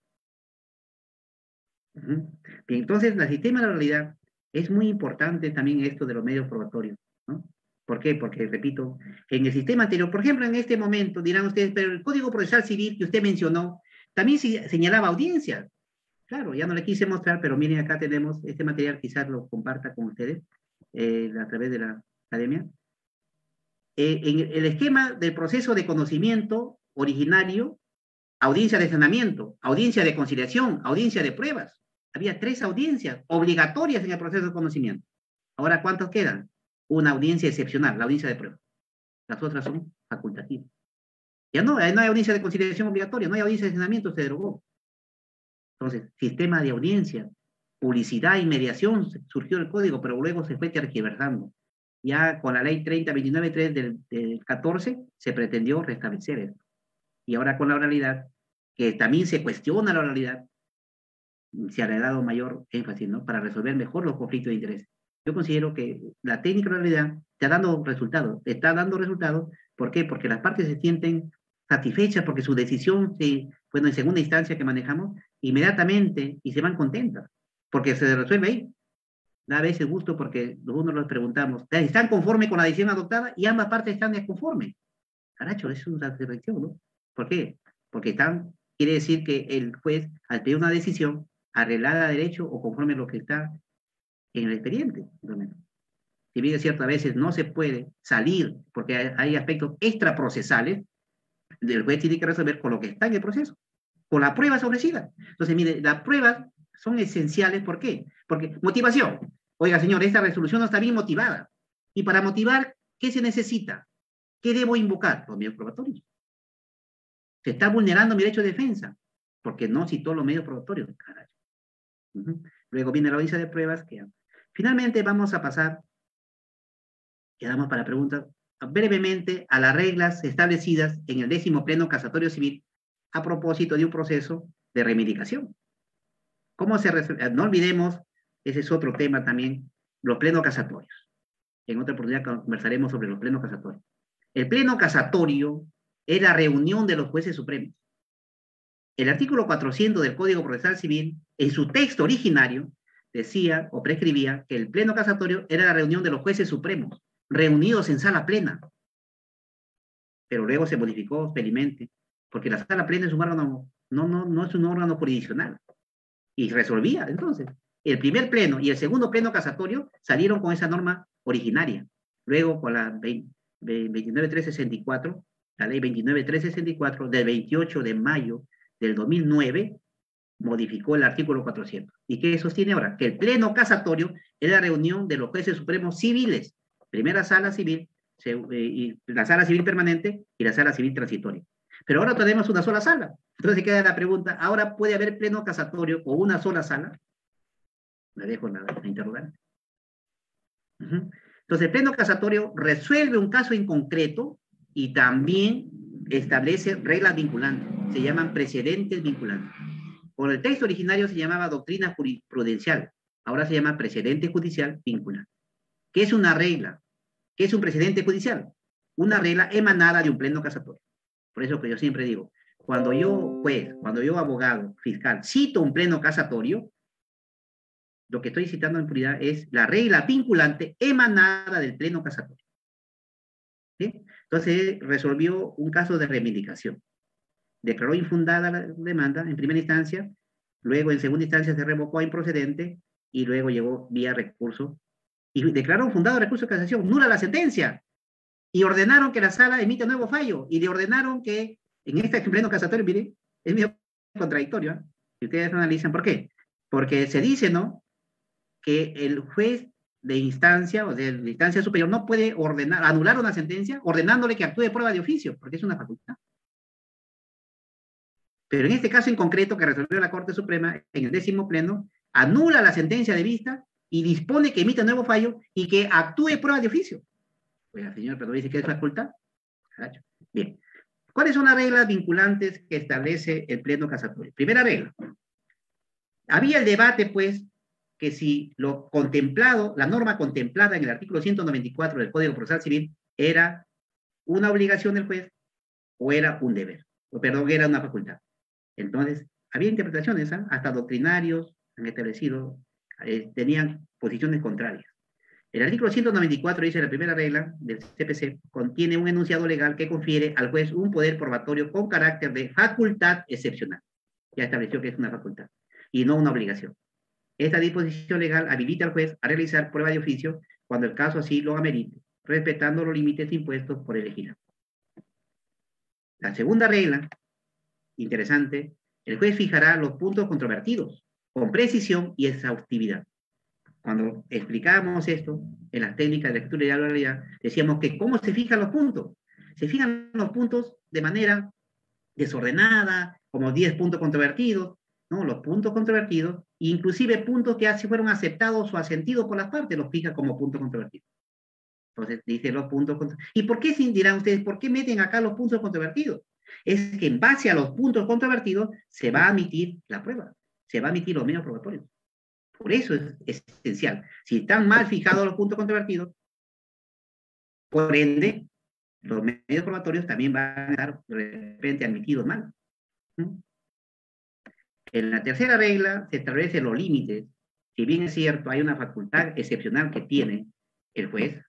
Bien, entonces, el sistema de la oralidad es muy importante también esto de los medios probatorios, ¿no? ¿Por qué? Porque, repito, en el sistema anterior, por ejemplo, en este momento, dirán ustedes, pero el Código Procesal Civil que usted mencionó, también señalaba audiencias. Claro, ya no le quise mostrar, pero miren, acá tenemos este material, quizás lo comparta con ustedes a través de la academia. En el esquema del proceso de conocimiento originario, audiencia de sanamiento, audiencia de conciliación, audiencia de pruebas. Había 3 audiencias obligatorias en el proceso de conocimiento. Ahora, ¿cuántos quedan? Una audiencia excepcional, la audiencia de pruebas. Las otras son facultativas. Ya no hay audiencia de conciliación obligatoria, no hay audiencia de sanamiento, se derogó. Entonces, sistema de audiencia, publicidad y mediación, surgió el código, pero luego se fue tergiversando. Ya con la ley 3029.3 del 14 se pretendió restablecer esto. Y ahora con la oralidad, que también se cuestiona la oralidad, se ha dado mayor énfasis, ¿no? Para resolver mejor los conflictos de interés. Yo considero que la técnica de oralidad está dando resultados. ¿Por qué? Porque las partes se sienten satisfechas porque su decisión, bueno, en segunda instancia que manejamos, inmediatamente, y se van contentas, porque se resuelve ahí. Da a veces gusto porque nosotros les preguntamos, ¿están conformes con la decisión adoptada? Y ambas partes están desconformes. Caracho, es una satisfacción, ¿no? ¿Por qué? Porque quiere decir que el juez, al pedir una decisión, arreglada a derecho o conforme a lo que está en el expediente. Si bien es cierto, a veces no se puede salir porque hay aspectos extraprocesales, el juez tiene que resolver con lo que está en el proceso, con las pruebas ofrecidas. Entonces, mire, las pruebas son esenciales. ¿Por qué? Porque motivación. Oiga, señor, esta resolución no está bien motivada. Y para motivar, ¿qué se necesita? ¿Qué debo invocar? Los medios probatorios. Se está vulnerando mi derecho de defensa, porque no citó los medios probatorios. Caray. Luego viene la audiencia de pruebas. Finalmente vamos a pasar, quedamos para preguntas, brevemente a las reglas establecidas en el 10º Pleno Casatorio Civil a propósito de un proceso de reivindicación. No olvidemos, ese es otro tema también, los plenos casatorios. En otra oportunidad conversaremos sobre los plenos casatorios. El pleno casatorio es la reunión de los jueces supremos. El artículo 400 del Código Procesal Civil, en su texto originario, decía o prescribía que el pleno casatorio era la reunión de los jueces supremos, reunidos en sala plena. Pero luego se modificó felizmente, porque la sala plena es un órgano, no es un órgano jurisdiccional. Y resolvía, entonces. El primer pleno y el segundo pleno casatorio salieron con esa norma originaria. Luego, con la 29.364, la ley 29.364 del 28 de mayo del 2009, modificó el artículo 400. ¿Y qué sostiene ahora? Que el pleno casatorio es la reunión de los jueces supremos civiles, primera sala civil, y la sala civil permanente y la sala civil transitoria. Pero ahora tenemos una sola sala. Entonces queda la pregunta, ¿ahora puede haber pleno casatorio con una sola sala? Me dejo la interrogante. Entonces, el pleno casatorio resuelve un caso en concreto y también establece reglas vinculantes. Se llaman precedentes vinculantes. Por el texto originario se llamaba doctrina jurisprudencial. Ahora se llama precedente judicial vinculante. ¿Qué es una regla? ¿Qué es un precedente judicial? Una regla emanada de un pleno casatorio. Por eso que yo siempre digo, cuando yo juez, cuando yo abogado, fiscal, cito un pleno casatorio, lo que estoy citando en puridad es la regla vinculante emanada del pleno casatorio. ¿Sí? Entonces resolvió un caso de reivindicación. Declaró infundada la demanda en primera instancia, luego en segunda instancia se revocó a improcedente y luego llegó vía recurso y declaró fundado recurso de casación, nula la sentencia, y ordenaron que la sala emita nuevo fallo, y le ordenaron que en este pleno casatorio, mire, es medio contradictorio, ¿eh? Si ustedes analizan por qué. Porque se dice, ¿no?, que el juez de instancia o de instancia superior no puede ordenar, anular una sentencia ordenándole que actúe de prueba de oficio, porque es una facultad. Pero en este caso en concreto que resolvió la Corte Suprema, en el 10º pleno, anula la sentencia de vista y dispone que emita nuevo fallo y que actúe de prueba de oficio. Pues el señor Pedro dice que es facultad. Bien. ¿Cuáles son las reglas vinculantes que establece el pleno casatorio? Primera regla. Había el debate, pues, que si lo contemplado, la norma contemplada en el artículo 194 del Código Procesal Civil era una obligación del juez o era un deber, o perdón, era una facultad. Entonces, había interpretaciones, ¿eh? Hasta doctrinarios han establecido, tenían posiciones contrarias. El artículo 194 dice la primera regla del CPC, contiene un enunciado legal que confiere al juez un poder probatorio con carácter de facultad excepcional. Ya estableció que es una facultad y no una obligación. Esta disposición legal habilita al juez a realizar prueba de oficio cuando el caso así lo amerite, respetando los límites impuestos por el legislador. La segunda regla, interesante, el juez fijará los puntos controvertidos con precisión y exhaustividad. Cuando explicábamos esto en las técnicas de lectura y de oralidad, decíamos que ¿cómo se fijan los puntos? Se fijan los puntos de manera desordenada, como 10 puntos controvertidos, ¿no? Los puntos controvertidos, inclusive puntos que así fueron aceptados o asentidos por las partes, los fija como puntos controvertidos. Entonces, dice los puntos controvertidos. ¿Y por qué, dirán ustedes, por qué meten acá los puntos controvertidos? Es que en base a los puntos controvertidos se va a amitir la prueba, se va a amitir los medios probatorios. Por eso es esencial. Si están mal fijados los puntos controvertidos, por ende, los medios probatorios también van a estar de repente admitidos mal. En la tercera regla se establecen los límites. Si bien es cierto, hay una facultad excepcional que tiene el juez,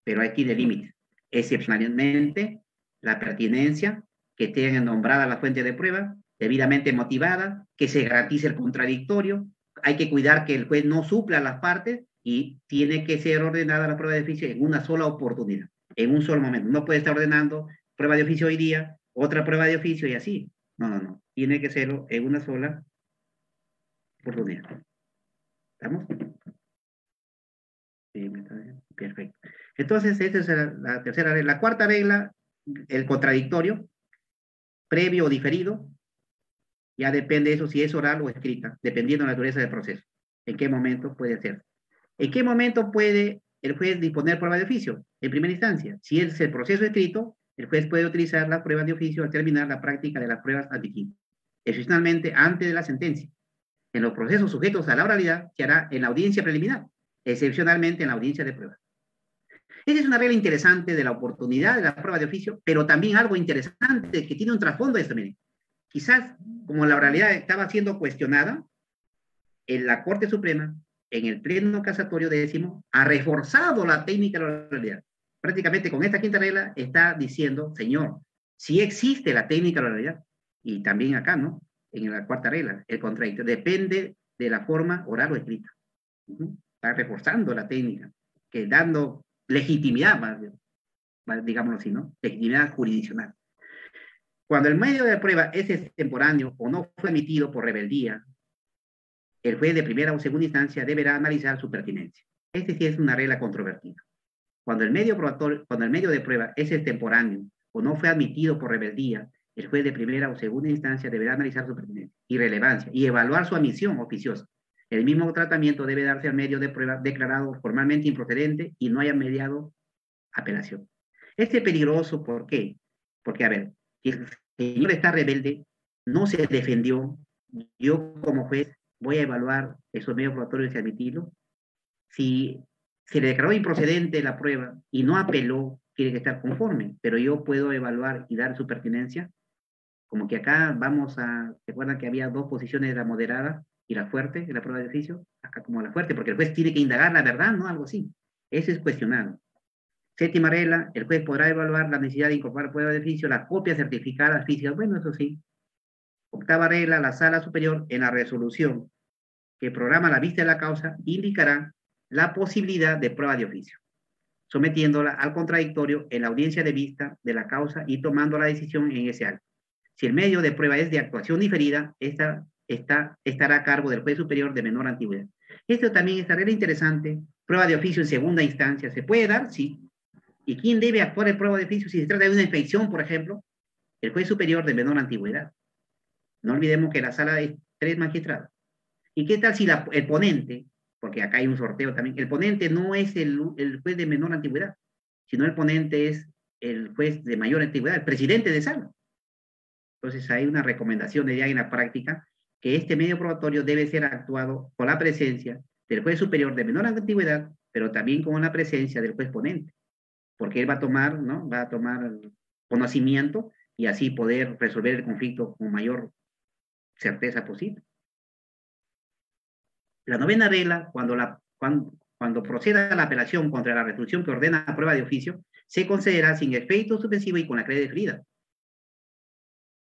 pero aquí de límites. Excepcionalmente, la pertinencia, que tenga nombrada la fuente de prueba, debidamente motivada, que se garantice el contradictorio, hay que cuidar que el juez no supla las partes y tiene que ser ordenada la prueba de oficio en una sola oportunidad, en un solo momento. No puede estar ordenando prueba de oficio hoy día, otra prueba de oficio y así. No. Tiene que serlo en una sola oportunidad. ¿Estamos? Sí, perfecto. Entonces, esta es la tercera regla. La cuarta regla, el contradictorio, previo o diferido, ya depende de eso si es oral o escrita, dependiendo de la naturaleza del proceso. ¿En qué momento puede ser? ¿En qué momento puede el juez disponer prueba de oficio? En primera instancia, si es el proceso escrito, el juez puede utilizar la prueba de oficio al terminar la práctica de las pruebas admitidas. Excepcionalmente, antes de la sentencia. En los procesos sujetos a la oralidad, se hará en la audiencia preliminar, excepcionalmente en la audiencia de prueba. Esa es una regla interesante de la oportunidad de la prueba de oficio, pero también algo interesante que tiene un trasfondo de esto, miren. Quizás, como la oralidad estaba siendo cuestionada, en la Corte Suprema, en el pleno casatorio décimo, ha reforzado la técnica de la oralidad. Prácticamente con esta quinta regla está diciendo, señor, sí existe la técnica de la oralidad, y también acá, ¿no? En la cuarta regla, el contradictorio, depende de la forma oral o escrita. Está reforzando la técnica, que dando legitimidad, digámoslo así, ¿no? Legitimidad jurisdiccional. Cuando el medio de prueba es extemporáneo o no fue emitido por rebeldía, el juez de primera o segunda instancia deberá analizar su pertinencia. Este sí es una regla controvertida. Cuando el medio de prueba es extemporáneo o no fue admitido por rebeldía, el juez de primera o segunda instancia deberá analizar su pertinencia y relevancia y evaluar su admisión oficiosa. El mismo tratamiento debe darse al medio de prueba declarado formalmente improcedente y no haya mediado apelación. Este es peligroso, ¿por qué? Porque, a ver, si el señor está rebelde, no se defendió, yo como juez voy a evaluar esos medios probatorios y admitirlo. Si se le declaró improcedente la prueba y no apeló, tiene que estar conforme, pero yo puedo evaluar y dar su pertinencia. Como que acá vamos a, ¿se acuerdan que había dos posiciones, la moderada y la fuerte en la prueba de oficio? Acá como la fuerte, porque el juez tiene que indagar la verdad, ¿no? Algo así. Eso es cuestionado. Séptima regla, el juez podrá evaluar la necesidad de incorporar prueba de oficio, las copias certificadas físicas, bueno, eso sí. Octava regla, la sala superior en la resolución que programa la vista de la causa indicará la posibilidad de prueba de oficio, sometiéndola al contradictorio en la audiencia de vista de la causa y tomando la decisión en ese acto. Si el medio de prueba es de actuación diferida, estará a cargo del juez superior de menor antigüedad. Esto también es regla interesante. Prueba de oficio en segunda instancia, ¿se puede dar? Sí. ¿Y quién debe actuar en prueba de oficio si se trata de una infección, por ejemplo? El juez superior de menor antigüedad. No olvidemos que la sala es 3 magistrados. ¿Y qué tal si el ponente, porque acá hay un sorteo también, el ponente no es el juez de menor antigüedad, sino el ponente es el juez de mayor antigüedad, el presidente de sala? Entonces hay una recomendación de ya en la práctica que este medio probatorio debe ser actuado con la presencia del juez superior de menor antigüedad, pero también con la presencia del juez ponente, porque él va a tomar, ¿no? Va a tomar conocimiento y así poder resolver el conflicto con mayor certeza posible. La novena regla, cuando proceda a la apelación contra la resolución que ordena la prueba de oficio, se concederá sin efecto suspensivo y con la creencia deferida.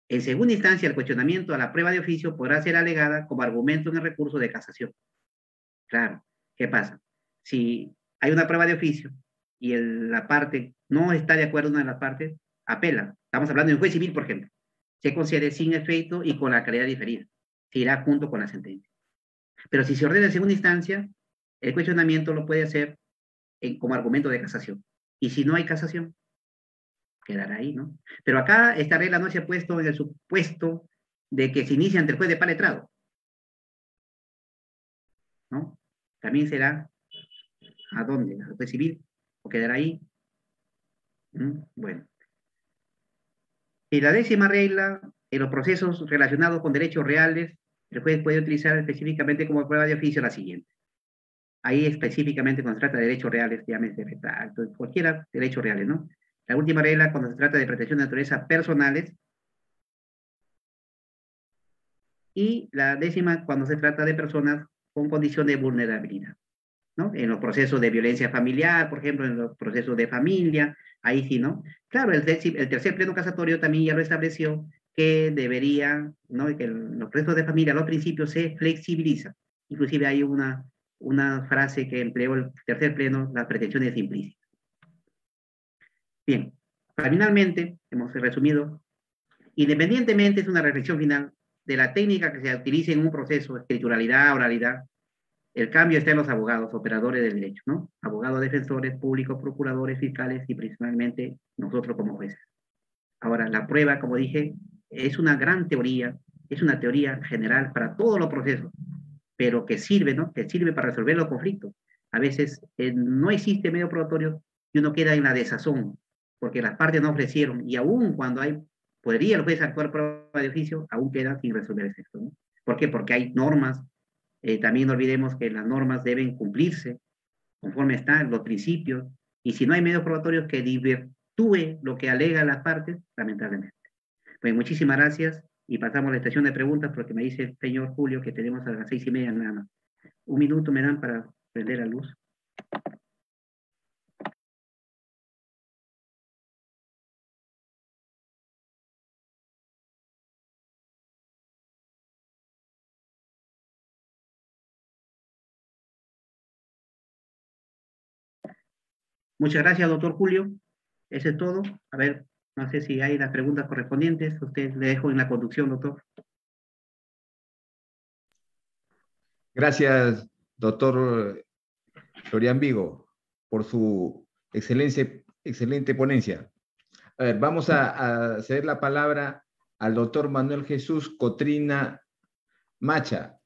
En segunda instancia, el cuestionamiento a la prueba de oficio podrá ser alegada como argumento en el recurso de casación. Claro, ¿qué pasa? Si hay una prueba de oficio y la parte no está de acuerdo en una de las partes, apela. Estamos hablando de un juez civil, por ejemplo. Se concede sin efecto y con la calidad diferida. Se irá junto con la sentencia. Pero si se ordena en segunda instancia, el cuestionamiento lo puede hacer como argumento de casación. Y si no hay casación, quedará ahí, ¿no? Pero acá esta regla no se ha puesto en el supuesto de que se inicia ante el juez de paletrado, ¿no? También será ¿a dónde? ¿Al juez civil? ¿O quedará ahí? Bueno. Y la décima regla, en los procesos relacionados con derechos reales, el juez puede utilizar específicamente como prueba de oficio la siguiente. Ahí específicamente cuando se trata de derechos reales, llámese retracto, cualquiera derechos reales, ¿no? La última regla, cuando se trata de protección de naturaleza personales. Y la décima, cuando se trata de personas con condición de vulnerabilidad, ¿no? En los procesos de violencia familiar, por ejemplo, en los procesos de familia, ahí sí, ¿no? Claro, el tercer pleno casatorio también ya lo estableció que debería, ¿no? Que en los procesos de familia, a los principios se flexibiliza. Inclusive hay una frase que empleó el tercer pleno, las pretensiones implícitas. Bien, finalmente, hemos resumido, independientemente, es una reflexión final de la técnica que se utilice en un proceso, escrituralidad, oralidad, el cambio está en los abogados, operadores del derecho, ¿no? Abogados defensores, públicos, procuradores, fiscales y principalmente nosotros como jueces. Ahora, la prueba, como dije, es una gran teoría, es una teoría general para todos los procesos, pero que sirve, ¿no? Que sirve para resolver los conflictos. A veces no existe medio probatorio y uno queda en la desazón, porque las partes no ofrecieron, y aún cuando podría el juez actuar prueba de oficio, aún queda sin resolver esto, ¿no? ¿Por qué? Porque hay normas, también no olvidemos que las normas deben cumplirse conforme están los principios, y si no hay medios probatorios que desvirtúe lo que alegan las partes, lamentablemente. Pues muchísimas gracias, y pasamos a la estación de preguntas, porque me dice el señor Julio que tenemos a las 6:30 nada más. Un minuto me dan para prender la luz. Muchas gracias, doctor Julio. Eso es todo. A ver, no sé si hay las preguntas correspondientes. Usted le dejo en la conducción, doctor. Gracias, doctor Florian Vigo, por su excelente ponencia. A ver, vamos a ceder la palabra al doctor Manuel Jesús Cotrina Macha.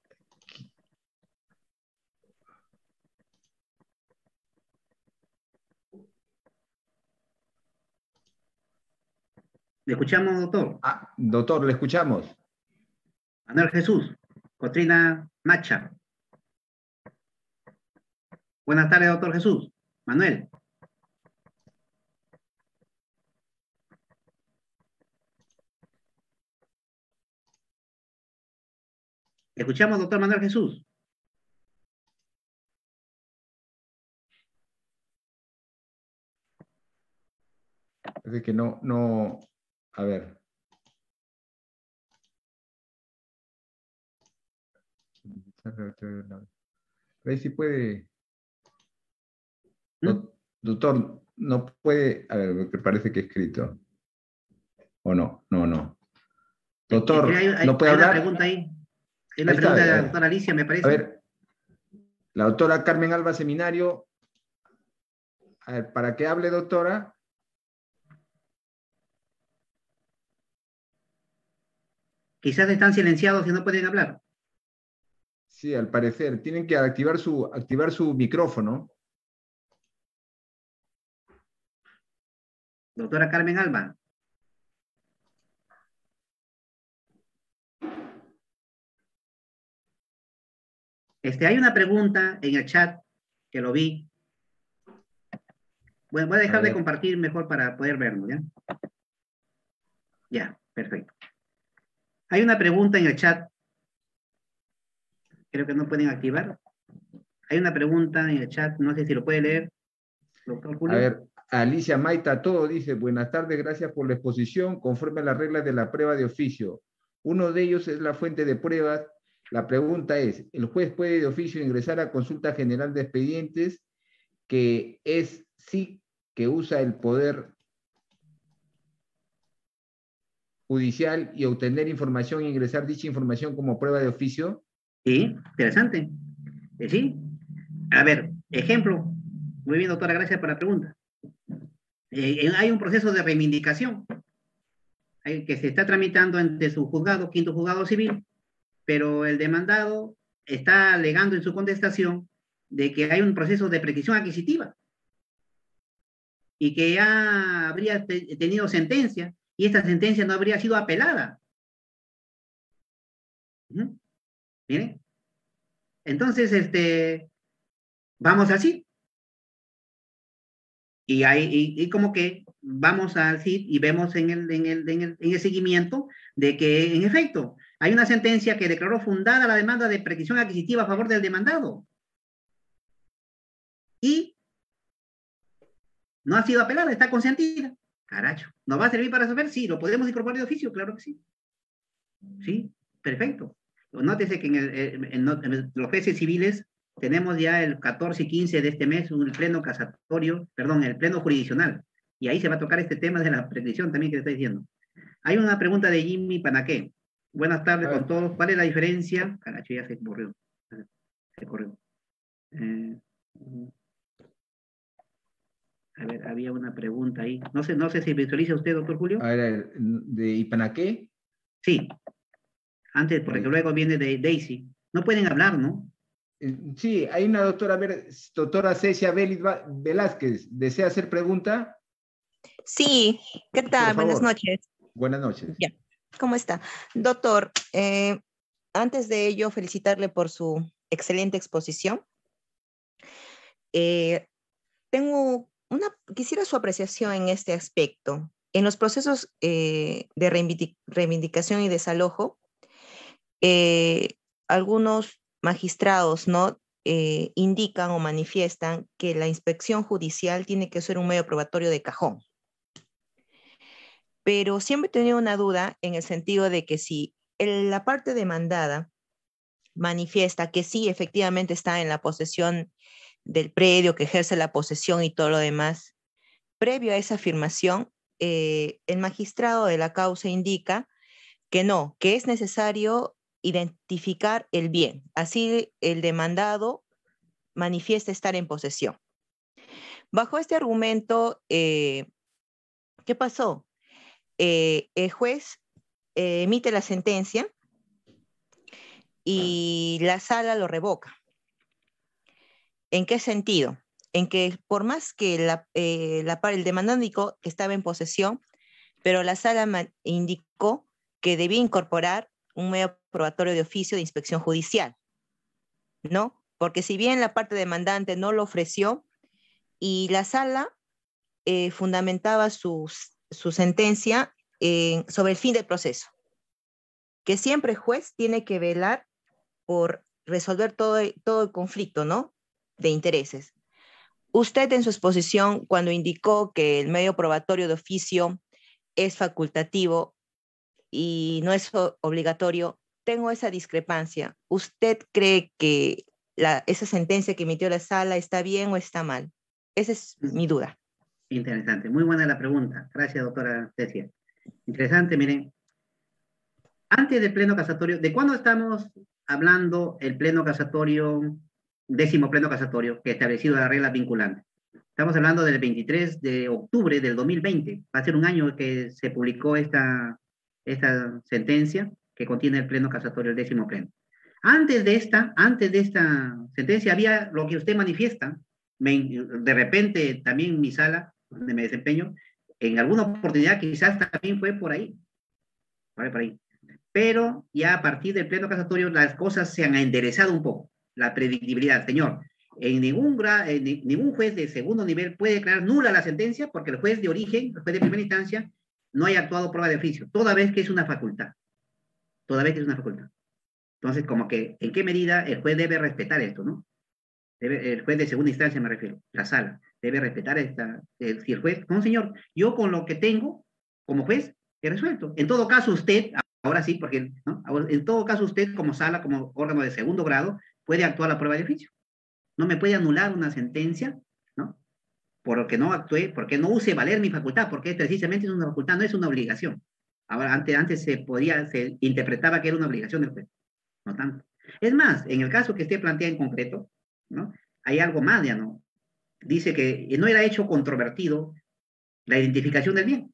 ¿Le escuchamos, doctor? Doctor, le escuchamos. Manuel Jesús, Cotrina Macha. Buenas tardes, doctor Jesús. Manuel. ¿Le escuchamos, doctor Manuel Jesús? Es que no, a ver. A ver si puede. Doctor, no puede, a ver, me parece que he escrito. ¿O no? No. Doctor, ¿no puede hablar? Hay una pregunta ahí. Hay una pregunta de la doctora Alicia, me parece. A ver, la doctora Carmen Alba Seminario. A ver, para que hable, doctora. Quizás están silenciados y no pueden hablar. Sí, al parecer. Tienen que activar su micrófono. Doctora Carmen Alba. Hay una pregunta en el chat que lo vi. Bueno, voy a dejar de compartir mejor para poder verlo, ¿ya? Ya, perfecto. Hay una pregunta en el chat. Creo que no pueden activar. Hay una pregunta en el chat, no sé si lo puede leer, doctor Julio. A ver, Alicia Maita Todo dice, buenas tardes, gracias por la exposición, conforme a las reglas de la prueba de oficio. Uno de ellos es la fuente de pruebas. La pregunta es, ¿el juez puede de oficio ingresar a consulta general de expedientes, que es sí que usa el poder judicial, y obtener información e ingresar dicha información como prueba de oficio? Sí, interesante. Sí. A ver, ejemplo. Muy bien, doctora, gracias por la pregunta. Hay un proceso de reivindicación que se está tramitando ante su juzgado, quinto juzgado civil, pero el demandado está alegando en su contestación de que hay un proceso de prescripción adquisitiva y que ya habría tenido sentencia y esta sentencia no habría sido apelada. ¿Miren? Entonces, vamos así. Y como que vamos al CID y vemos en el seguimiento de que, en efecto, hay una sentencia que declaró fundada la demanda de prescripción adquisitiva a favor del demandado. Y no ha sido apelada, está consentida. Caracho, ¿nos va a servir para resolver? Sí, ¿lo podemos incorporar de oficio? Claro que sí. Sí, perfecto. Nótese que en los jueces civiles tenemos ya el 14 y 15 de este mes un pleno casatorio, perdón, el pleno jurisdiccional. Y ahí se va a tocar este tema de la prescripción también que le estoy diciendo. Hay una pregunta de Jimmy Panaqué. Buenas tardes con todos. ¿Cuál es la diferencia? Caracho, ya se corrió. Se corrió. A ver, había una pregunta ahí. No sé si visualiza usted, doctor Julio. A ver, ¿de Ipanaqué? Sí. Antes, porque luego viene de Daisy. No pueden hablar, ¿no? Sí, hay una doctora, a ver, doctora Cecia Velázquez, ¿desea hacer pregunta? Sí, ¿qué tal? Buenas noches. Buenas noches. Ya. ¿Cómo está? Doctor, antes de ello, felicitarle por su excelente exposición. Quisiera su apreciación en este aspecto. En los procesos de reivindicación y desalojo, algunos magistrados, ¿no? Indican o manifiestan que la inspección judicial tiene que ser un medio probatorio de cajón. Pero siempre he tenido una duda en el sentido de que si la parte demandada manifiesta que sí, efectivamente está en la posesión del predio, que ejerce la posesión y todo lo demás, previo a esa afirmación, el magistrado de la causa indica que no, que es necesario identificar el bien. Así el demandado manifiesta estar en posesión. Bajo este argumento, que ¿Qué pasó? El juez emite la sentencia y la sala lo revoca. ¿En qué sentido? En que por más que el demandante indicó que estaba en posesión, pero la sala indicó que debía incorporar un medio probatorio de oficio de inspección judicial, ¿no? Porque si bien la parte demandante no lo ofreció y la sala fundamentaba su sentencia sobre el fin del proceso, que siempre el juez tiene que velar por resolver todo el conflicto, ¿no? De intereses. Usted en su exposición, cuando indicó que el medio probatorio de oficio es facultativo y no es obligatorio, tengo esa discrepancia. ¿Usted cree que esa sentencia que emitió la sala está bien o está mal? Esa es mi duda. Interesante, muy buena la pregunta. Gracias, doctora Cecia. Interesante, miren. Antes del pleno casatorio, ¿de cuándo estamos hablando el pleno casatorio, 10º pleno casatorio, que ha establecido las reglas vinculantes? Estamos hablando del 23 de octubre del 2020. Va a ser un año que se publicó esta sentencia que contiene el pleno casatorio, el 10º pleno. Antes de esta sentencia había lo que usted manifiesta. De repente también mi sala, donde me desempeño, en alguna oportunidad quizás también fue por ahí. Por ahí. Pero ya a partir del pleno casatorio las cosas se han enderezado un poco. La predictibilidad, señor. Ningún juez de segundo nivel puede declarar nula la sentencia porque el juez de origen, el juez de primera instancia, no haya actuado prueba de oficio, toda vez que es una facultad. Toda vez que es una facultad. Entonces, como que, ¿en qué medida el juez debe respetar esto, no? El juez de segunda instancia me refiero, la sala, debe respetar si el juez, no señor, yo con lo que tengo como juez he resuelto. En todo caso usted, ahora sí, porque ¿no? En todo caso usted como sala, como órgano de segundo grado, puede actuar la prueba de oficio. No me puede anular una sentencia, ¿no? Porque no actué, porque no use valer mi facultad, porque precisamente es una facultad, no es una obligación. Ahora, antes se interpretaba que era una obligación del juez, no tanto. Es más, en el caso que usted plantea en concreto, ¿no? Hay algo más, ya no. Dice que no era hecho controvertido la identificación del bien.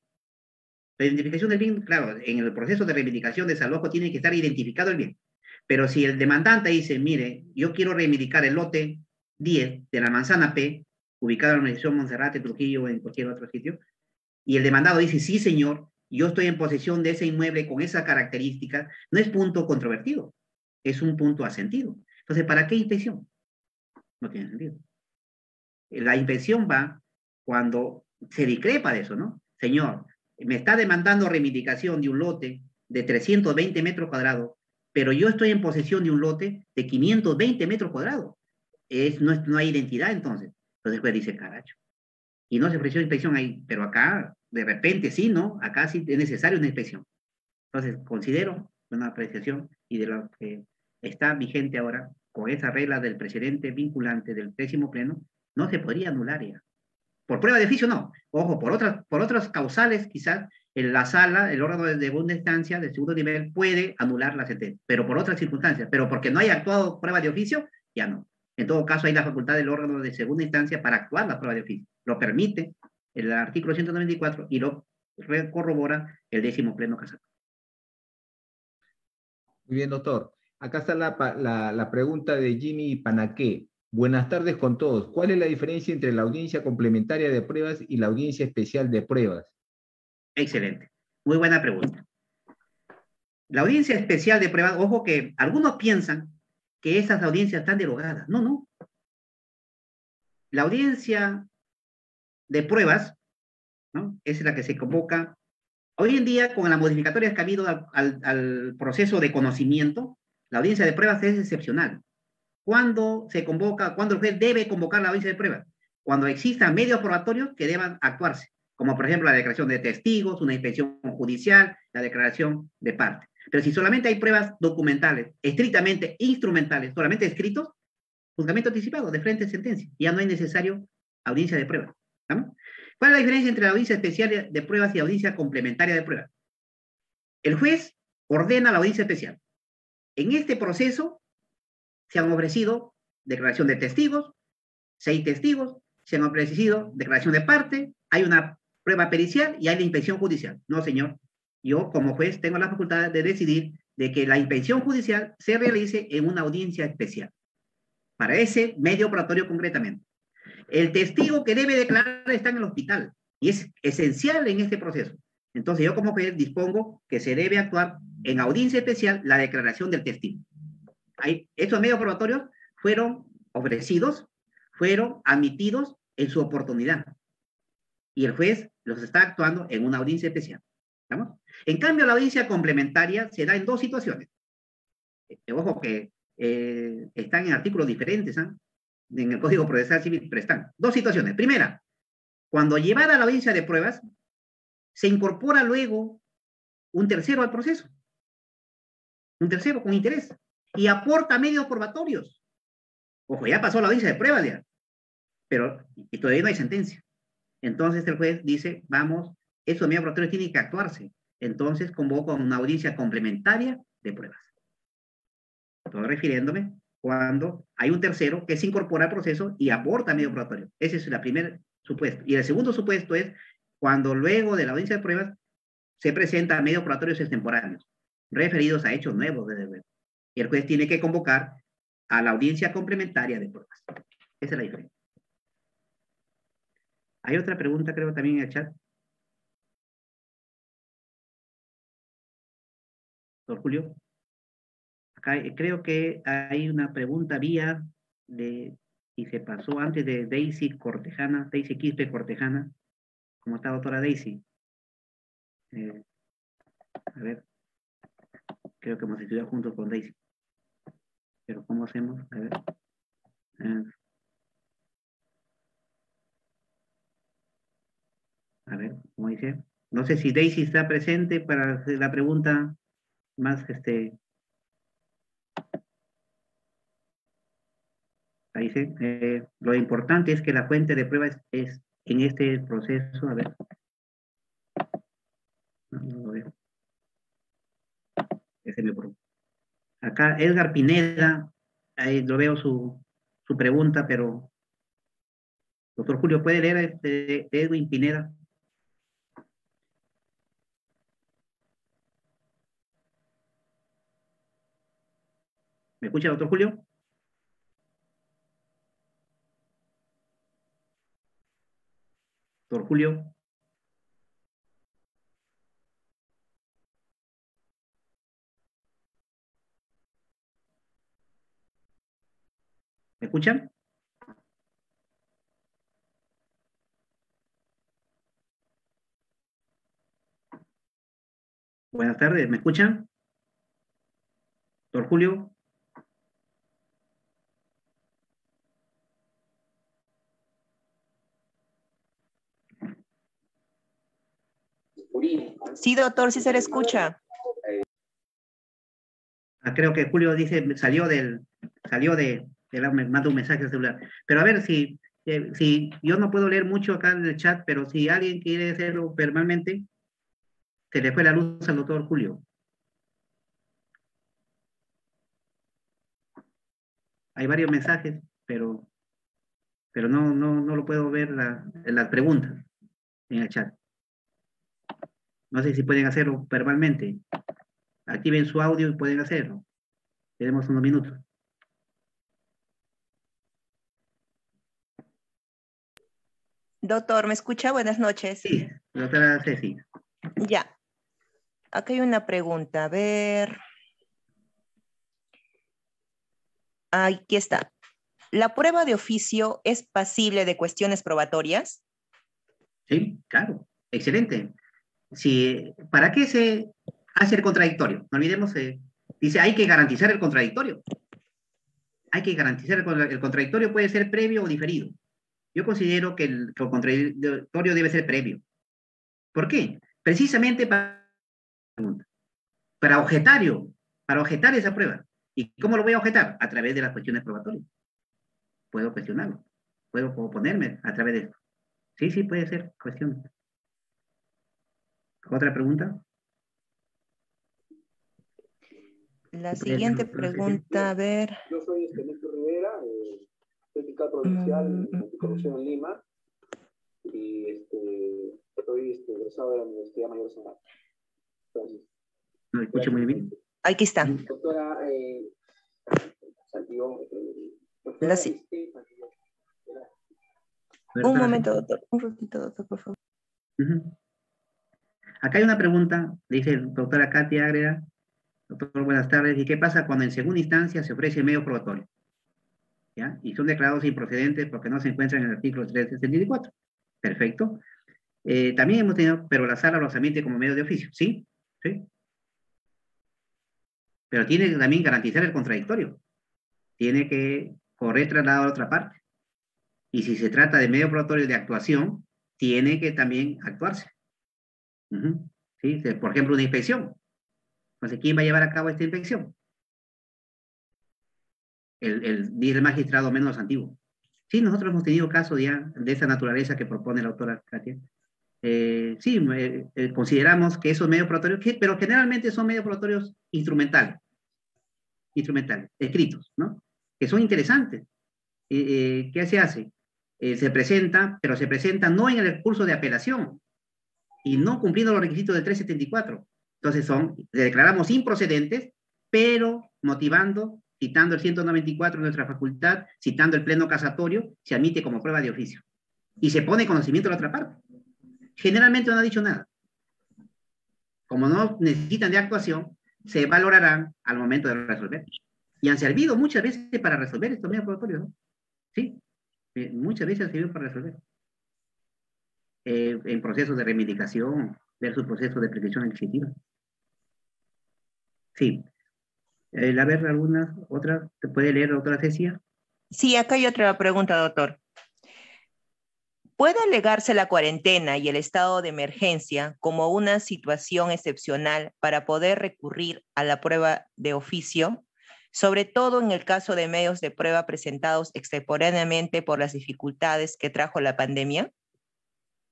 La identificación del bien, claro, en el proceso de reivindicación de desalojo tiene que estar identificado el bien. Pero si el demandante dice, mire, yo quiero reivindicar el lote 10 de la manzana P, ubicada en la dirección Monserrate, Trujillo o en cualquier otro sitio, y el demandado dice, sí, señor, yo estoy en posesión de ese inmueble con esa característica, no es punto controvertido, es un punto asentido. Entonces, ¿para qué inspección? No tiene sentido. La inspección va cuando se discrepa de eso, ¿no? Señor, me está demandando reivindicación de un lote de 320 metros cuadrados, pero yo estoy en posesión de un lote de 520 metros cuadrados. No hay identidad entonces. Entonces el juez dice, caracho. Y no se ofreció inspección ahí, pero acá de repente sí, ¿no? Acá sí es necesaria una inspección. Entonces considero una apreciación y de lo que está vigente ahora, con esa regla del precedente vinculante del 10º pleno, no se podría anular ya. Por prueba de oficio no. Ojo, por otras causales quizás en la sala, el órgano de segunda instancia, de segundo nivel, puede anular la sentencia, pero por otras circunstancias. Pero porque no haya actuado prueba de oficio, ya no. En todo caso, hay la facultad del órgano de segunda instancia para actuar la prueba de oficio. Lo permite el artículo 194 y lo corrobora el 10º pleno casatorio. Muy bien, doctor. Acá está la pregunta de Jimmy Panaqué. Buenas tardes con todos. ¿Cuál es la diferencia entre la audiencia complementaria de pruebas y la audiencia especial de pruebas? Excelente. Muy buena pregunta. La audiencia especial de pruebas, ojo que algunos piensan que esas audiencias están derogadas. No, no. La audiencia de pruebas, ¿no? Es la que se convoca. Hoy en día, con las modificatorias que ha habido al proceso de conocimiento, la audiencia de pruebas es excepcional. ¿Cuándo se convoca, cuándo el juez debe convocar la audiencia de pruebas? Cuando existan medios probatorios que deban actuarse, como por ejemplo la declaración de testigos, una inspección judicial, la declaración de parte. Pero si solamente hay pruebas documentales, estrictamente instrumentales, solamente escritos, juzgamiento anticipado, de frente a sentencia. Ya no es necesario audiencia de pruebas. ¿No? ¿Cuál es la diferencia entre la audiencia especial de pruebas y la audiencia complementaria de pruebas? El juez ordena la audiencia especial. En este proceso se han ofrecido declaración de testigos, 6 testigos, se han ofrecido declaración de parte, hay una prueba pericial y hay la inspección judicial. No, señor. Yo, como juez, tengo la facultad de decidir de que la inspección judicial se realice en una audiencia especial. Para ese medio probatorio concretamente. El testigo que debe declarar está en el hospital y es esencial en este proceso. Entonces, yo como juez dispongo que se debe actuar en audiencia especial la declaración del testigo. Estos medios probatorios fueron ofrecidos, fueron admitidos en su oportunidad. Y el juez los está actuando en una audiencia especial. ¿Estamos? En cambio, la audiencia complementaria se da en dos situaciones. Ojo que están en artículos diferentes, ¿eh? En el Código Procesal Civil, pero están. Dos situaciones. Primera, cuando llevada a la audiencia de pruebas, se incorpora luego un tercero al proceso. Un tercero con interés. Y aporta medios probatorios. Ojo, ya pasó la audiencia de pruebas ya. Pero y todavía no hay sentencia. Entonces el juez dice, vamos, esos medios probatorios tienen que actuarse. Entonces convoca una audiencia complementaria de pruebas. Estoy refiriéndome cuando hay un tercero que se incorpora al proceso y aporta medio probatorio. Ese es el primer supuesto. Y el segundo supuesto es cuando luego de la audiencia de pruebas se presentan medios probatorios extemporáneos, referidos a hechos nuevos de deber. Y el juez tiene que convocar a la audiencia complementaria de pruebas. Esa es la diferencia. Hay otra pregunta, creo, también en el chat. Doctor Julio. Acá creo que hay una pregunta vía y se pasó antes de Daisy Cortejana, Daisy Quispe Cortejana. ¿Cómo está, doctora Daisy? A ver, creo que hemos estudiado juntos con Daisy. Pero ¿cómo hacemos? A ver. A ver, ¿cómo dice? No sé si Daisy está presente para hacer la pregunta más, ahí dice, lo importante es que la fuente de pruebas es en este proceso, a ver. No lo veo. Ese me ocurrió. Acá Edgar Pineda, ahí lo veo su pregunta, pero doctor Julio, ¿puede leer de Edwin Pineda? ¿Me escucha, doctor Julio? Doctor Julio. ¿Me escuchan? Buenas tardes, ¿me escuchan? Doctor Julio. Sí, doctor, sí se le escucha. Creo que Julio dice, me manda un mensaje al celular. Pero a ver si yo no puedo leer mucho acá en el chat, pero si alguien quiere hacerlo verbalmente, se le fue la luz al doctor Julio. Hay varios mensajes, pero no lo puedo ver en las preguntas en el chat. No sé si pueden hacerlo verbalmente. Activen su audio y pueden hacerlo. Tenemos unos minutos. Doctor, ¿me escucha? Buenas noches. Sí, doctora Ceci. Ya. Acá hay una pregunta. A ver. Aquí está. ¿La prueba de oficio es pasible de cuestiones probatorias? Sí, claro. Excelente. ¿Para qué se hace el contradictorio? No olvidemos, dice, hay que garantizar el contradictorio. Hay que garantizar el contradictorio, puede ser previo o diferido. Yo considero que el contradictorio debe ser previo. ¿Por qué? Precisamente para objetar esa prueba. ¿Y cómo lo voy a objetar? A través de las cuestiones probatorias. Puedo cuestionarlo. Puedo oponerme a través de esto. Sí, puede ser cuestión. ¿Otra pregunta? La siguiente pregunta, a ver. Yo soy Néstor Rivera, soy fiscal provincial anticorrupción en Lima, y estoy egresado de la Universidad Mayor de San Marcos. Entonces, No escucho muy bien. Aquí está. Doctora Santillón, La sí. Un momento, doctor. Un ratito, doctor, por favor. Acá hay una pregunta, dice doctora Katia Agreda. Doctor, buenas tardes. ¿Y qué pasa cuando en segunda instancia se ofrece medio probatorio? ¿Ya? Y son declarados improcedentes porque no se encuentran en el artículo 364. Perfecto. También hemos tenido, pero la sala los admite como medio de oficio, ¿sí? ¿Sí? Pero tiene que también garantizar el contradictorio. Tiene que correr traslado a otra parte. Y si se trata de medio probatorio de actuación, tiene que también actuarse. ¿Sí? Por ejemplo, una inspección. Entonces, ¿quién va a llevar a cabo esta inspección? El magistrado menos antiguo. Sí, nosotros hemos tenido casos ya de esa naturaleza que propone la autora Katia. Sí, consideramos que esos medios probatorios, pero generalmente son medios probatorios instrumentales, escritos, ¿no? Que son interesantes. ¿Qué se hace? Se presenta, pero se presenta no en el curso de apelación y no cumpliendo los requisitos del 374. Entonces le declaramos improcedentes, pero motivando, citando el 194 de nuestra facultad, citando el pleno casatorio, se admite como prueba de oficio. Y se pone conocimiento de la otra parte. Generalmente no ha dicho nada. Como no necesitan de actuación, se valorarán al momento de resolver. Y han servido muchas veces para resolver estos medios probatorios, ¿no? Sí, muchas veces han servido para resolver. En procesos de reivindicación versus procesos de prescripción adquisitiva. Sí. A ver, algunas, otras, ¿te puede leer, doctora Cecia? Sí, acá hay otra pregunta, doctor. ¿Puede alegarse la cuarentena y el estado de emergencia como una situación excepcional para poder recurrir a la prueba de oficio, sobre todo en el caso de medios de prueba presentados extemporáneamente por las dificultades que trajo la pandemia?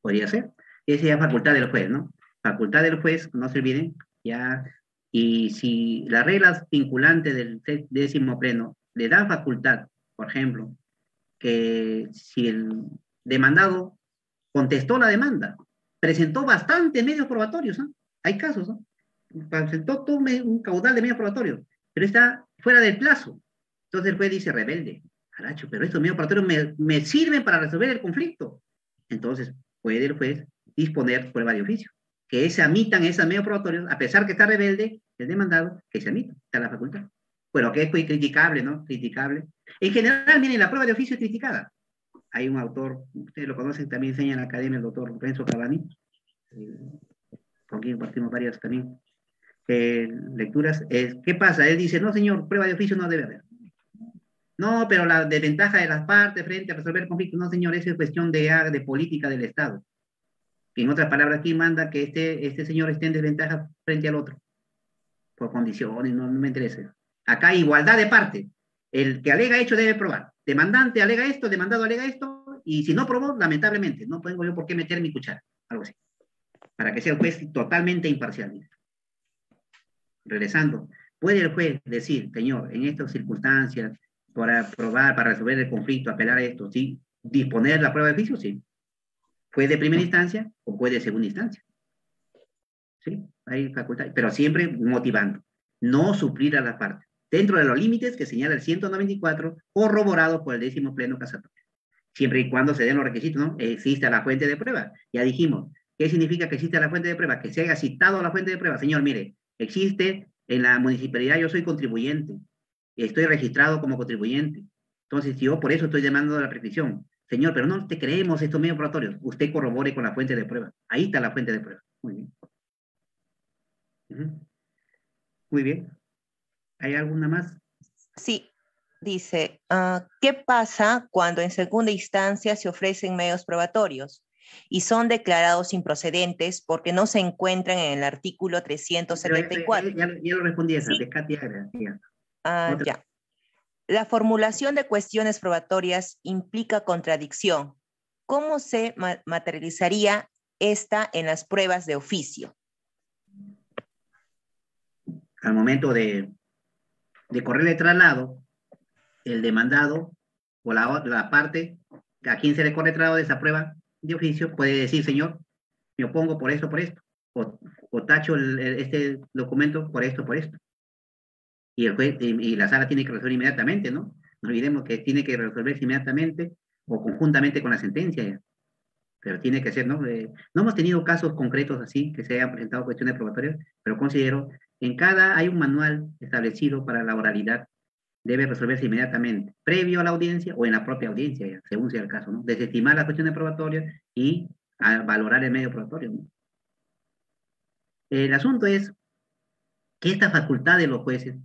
Podría ser. Esa ya es facultad del juez, ¿no? Facultad del juez, no se olviden, ya. Y si las reglas vinculantes del 10º pleno le dan facultad, por ejemplo, que si el demandado contestó la demanda, presentó bastantes medios probatorios, ¿no? Hay casos, ¿no? Presentó todo un caudal de medios probatorios, pero está fuera del plazo. Entonces el juez dice, rebelde, caracho, pero estos medios probatorios me sirven para resolver el conflicto. Entonces puede el juez disponer prueba de oficio, que se admitan esos medios probatorios, a pesar que está rebelde el demandado, que se admita, está en la facultad. Bueno, que es criticable, ¿no? Criticable. En general, miren, la prueba de oficio es criticada. Hay un autor, ustedes lo conocen, también enseña en la academia, el doctor Renzo Cavani, con quien partimos varias también lecturas. ¿Qué pasa? Él dice, no señor, prueba de oficio no debe haber. No, pero la desventaja de las partes frente a resolver conflictos, no señor, eso es cuestión de política del Estado. En otras palabras, aquí manda que este señor esté en desventaja frente al otro, por condiciones, no me interesa. Acá hay igualdad de parte. El que alega hecho debe probar. Demandante alega esto, demandado alega esto, y si no probó, lamentablemente, no tengo yo por qué meter mi cuchara, algo así, para que sea el juez totalmente imparcial. Regresando, ¿puede el juez decir, señor, en estas circunstancias, para probar, para resolver el conflicto, apelar a esto, ¿sí? ¿Disponer la prueba de oficio? Sí. ¿Fue de primera instancia o fue de segunda instancia? ¿Sí? Hay facultad, pero siempre motivando, no suplir a la parte, dentro de los límites que señala el 194, corroborado por el 10º pleno casatorio. Siempre y cuando se den los requisitos, ¿no? Exista la fuente de prueba. Ya dijimos, ¿qué significa que exista la fuente de prueba? Que se haya citado la fuente de prueba. Señor, mire, existe en la municipalidad, yo soy contribuyente, estoy registrado como contribuyente. Entonces, yo por eso estoy demandando la prescripción. Señor, pero no te creemos estos medios probatorios. Usted corrobore con la fuente de prueba. Ahí está la fuente de prueba. Muy bien. Muy bien. ¿Hay alguna más? Sí, dice, ¿qué pasa cuando en segunda instancia se ofrecen medios probatorios y son declarados improcedentes porque no se encuentran en el artículo 374? Ya lo respondí esa, ¿Sí? de Katia. Ya. La formulación de cuestiones probatorias implica contradicción. ¿Cómo se materializaría esta en las pruebas de oficio? Al momento de correr el traslado, el demandado o la parte a quien se le corre el traslado de esa prueba de oficio puede decir, señor, me opongo por esto, o tacho este documento por esto, por esto. Y el juez, y la sala tiene que resolver inmediatamente, ¿no? No olvidemos que tiene que resolverse inmediatamente o conjuntamente con la sentencia ya. Pero tiene que ser, ¿no? No hemos tenido casos concretos así, que se hayan presentado cuestiones probatorias, pero considero que hay un manual establecido para la oralidad, debe resolverse inmediatamente, previo a la audiencia o en la propia audiencia, ya, según sea el caso, ¿no? Desestimar las cuestiones probatorias y a valorar el medio probatorio, ¿no? El asunto es que esta facultad de los jueces,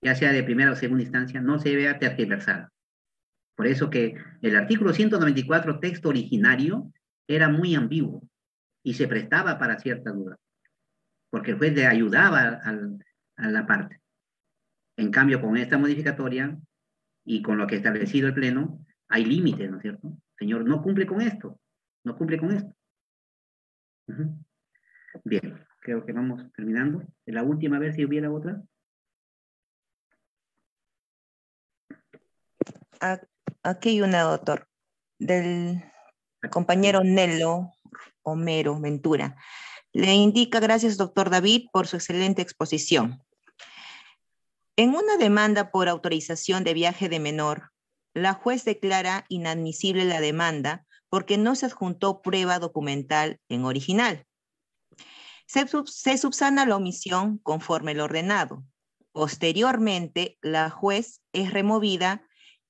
ya sea de primera o segunda instancia, no se vea tergiversada. Por eso que el artículo 194, texto originario, era muy ambiguo y se prestaba para cierta duda, porque el juez le ayudaba a la parte. En cambio, con esta modificatoria y con lo que ha establecido el Pleno, hay límites, ¿no es cierto? Señor, no cumple con esto, no cumple con esto. Bien, creo que vamos terminando. La última, a ver si hubiera otra. Aquí hay una, doctor, del compañero Nelo Homero Ventura. Le indica: gracias, doctor David, por su excelente exposición. En una demanda por autorización de viaje de menor, la juez declara inadmisible la demanda porque no se adjuntó prueba documental en original. Se subsana la omisión conforme lo ordenado. Posteriormente, la juez es removida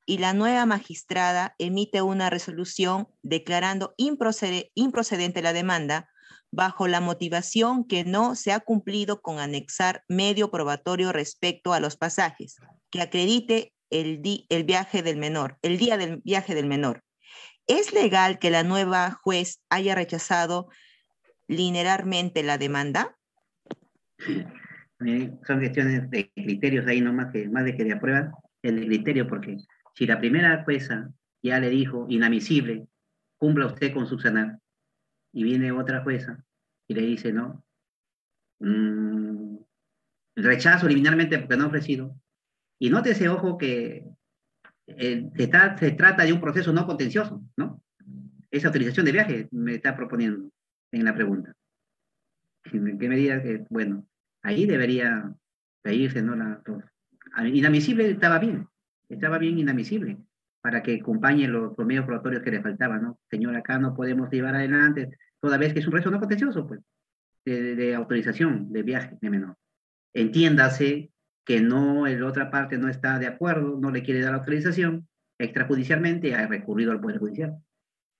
y la nueva magistrada emite una resolución declarando improcedente la demanda bajo la motivación que no se ha cumplido con anexar medio probatorio respecto a los pasajes que acredite el viaje del menor, el día del viaje del menor. ¿Es legal que la nueva juez haya rechazado linearmente la demanda? Son cuestiones de criterios ahí, no más de que de aprueba el criterio, porque si la primera jueza ya le dijo inadmisible, cumpla usted con subsanar, y viene otra jueza y le dice no, rechazo liminarmente porque no ha ofrecido, y nótese, ojo, que se trata de un proceso no contencioso, ¿no? Esa autorización de viaje me está proponiendo en la pregunta. ¿En qué medida? Que, bueno, ahí debería pedirse, ¿no? Inadmisible estaba bien inadmisible, para que acompañe los medios probatorios que le faltaban, ¿no? Señor, acá no podemos llevar adelante, toda vez que es un resto no contencioso, pues, de autorización de viaje de menor. Entiéndase que no, la otra parte no está de acuerdo, no le quiere dar la autorización, extrajudicialmente ha recurrido al Poder Judicial.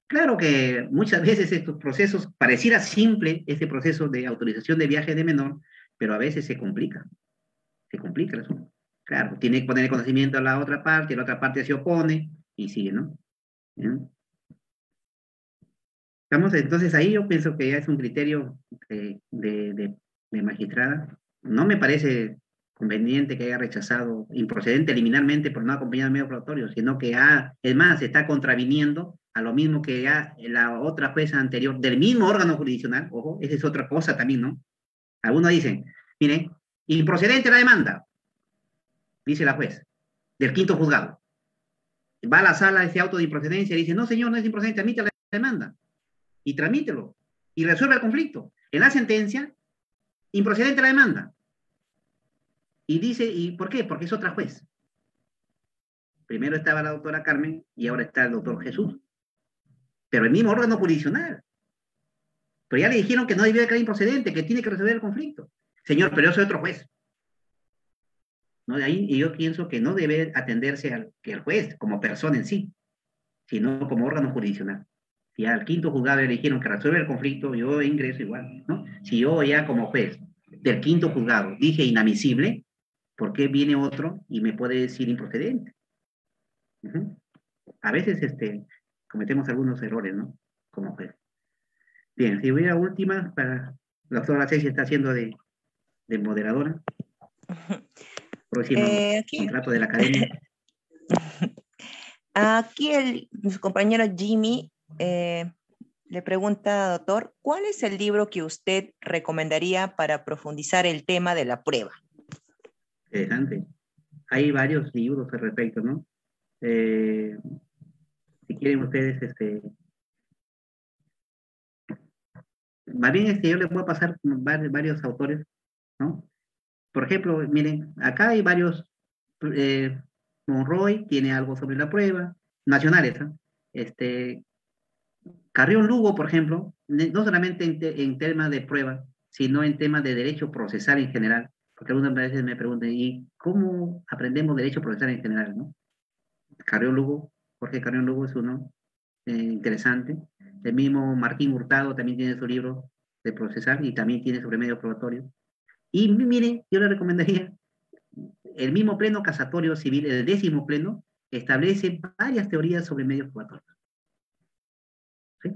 Claro que muchas veces estos procesos, pareciera simple este proceso de autorización de viaje de menor, pero a veces se complica el asunto. Claro, tiene que poner en conocimiento a la otra parte se opone y sigue, ¿no? ¿Bien? Estamos, entonces ahí yo pienso que ya es un criterio de magistrada. No me parece conveniente que haya rechazado improcedente liminarmente por no acompañar al medio probatorio, sino que es más, se está contraviniendo a lo mismo que ya la otra jueza anterior del mismo órgano jurisdiccional. Ojo, esa es otra cosa también, ¿no? Algunos dicen, miren, improcedente la demanda, dice la juez, del quinto juzgado. Va a la sala ese auto de improcedencia y dice, no señor, no es improcedente, admite la demanda y tramítelo y resuelve el conflicto. En la sentencia, improcedente la demanda. Y dice, ¿y por qué? Porque es otra juez. Primero estaba la doctora Carmen y ahora está el doctor Jesús. Pero el mismo órgano jurisdiccional. Pero ya le dijeron que no debía quedar improcedente, que tiene que resolver el conflicto. Señor, pero yo soy otro juez. ¿No? De ahí, y yo pienso que no debe atenderse al juez como persona en sí, sino como órgano jurisdiccional. Si al quinto juzgado le dijeron que resuelve el conflicto, yo ingreso igual, ¿no? Si yo ya como juez del quinto juzgado dije inadmisible, ¿por qué viene otro y me puede decir improcedente? A veces cometemos algunos errores, ¿no? Como juez. Bien, si hubiera última, la doctora Ceci está haciendo de moderadora. Próximo contrato de la academia. Aquí su compañero Jimmy le pregunta, doctor, ¿cuál es el libro que usted recomendaría para profundizar el tema de la prueba? Interesante. Hay varios libros al respecto, ¿no? Si quieren ustedes, Más bien yo les voy a pasar varios autores, ¿no? Por ejemplo, miren, acá hay varios, Monroy tiene algo sobre la prueba, nacionales, ¿eh? Carrión Lugo, por ejemplo, no solamente en temas de prueba, sino en temas de derecho procesal en general, porque algunas veces me preguntan, ¿y cómo aprendemos derecho procesal en general, no? Carrión Lugo, Jorge Carrión Lugo es uno interesante. El mismo Martín Hurtado también tiene su libro de procesal y también tiene sobre medio probatorio. Y mire, yo le recomendaría, el mismo pleno casatorio civil, el 10º pleno, establece varias teorías sobre medios probatorios. ¿Sí?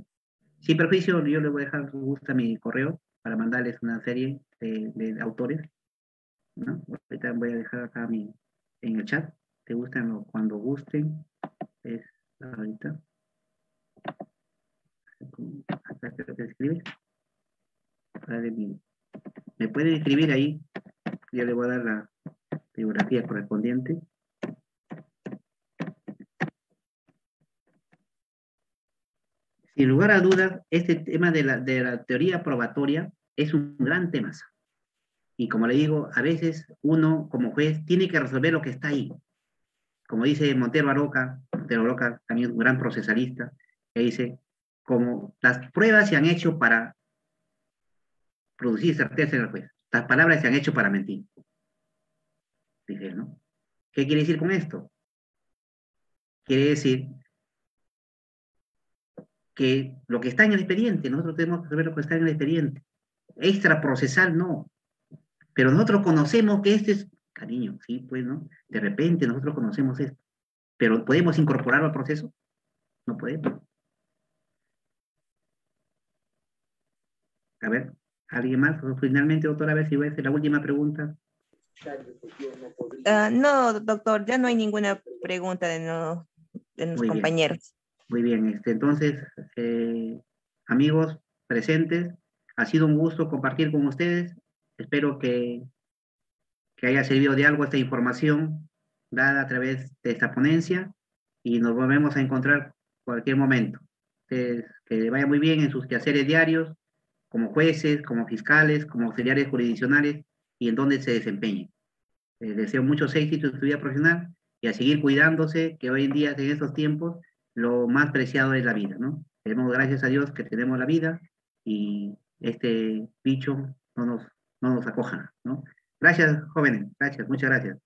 Sin perjuicio, yo le voy a dejar, gusta mi correo para mandarles una serie de autores, ¿no? Ahorita voy a dejar acá en el chat. Te gustan cuando gusten. Es ahorita. Acá creo que escribe. Me pueden escribir ahí. Yo le voy a dar la bibliografía correspondiente. Sin lugar a dudas, este tema de la teoría probatoria es un gran tema. Y como le digo, a veces uno como juez tiene que resolver lo que está ahí. Como dice Montero Aroca, también es un gran procesalista, que dice, como las pruebas se han hecho para producir certeza en el juez, las palabras se han hecho para mentir. Dice, ¿no? ¿Qué quiere decir con esto? Quiere decir que lo que está en el expediente, nosotros tenemos que saber lo que está en el expediente. Extraprocesal no. Pero nosotros conocemos que este es, cariño, sí, pues, ¿no? De repente nosotros conocemos esto. Pero ¿podemos incorporarlo al proceso? No podemos. A ver, ¿alguien más? Finalmente, doctora, a ver si voy a hacer la última pregunta. No, doctor, ya no hay ninguna pregunta de los Muy compañeros. Bien. Muy bien, entonces, amigos presentes, ha sido un gusto compartir con ustedes. Espero que haya servido de algo esta información dada a través de esta ponencia y nos volvemos a encontrar cualquier momento. Que vaya muy bien en sus quehaceres diarios, como jueces, como fiscales, como auxiliares jurisdiccionales y en donde se desempeñen. Deseo muchos éxitos en su vida profesional y a seguir cuidándose, que hoy en día, en estos tiempos, lo más preciado es la vida, ¿no? Demos gracias a Dios que tenemos la vida y este bicho no nos acoja, ¿no? Gracias, jóvenes, gracias, muchas gracias.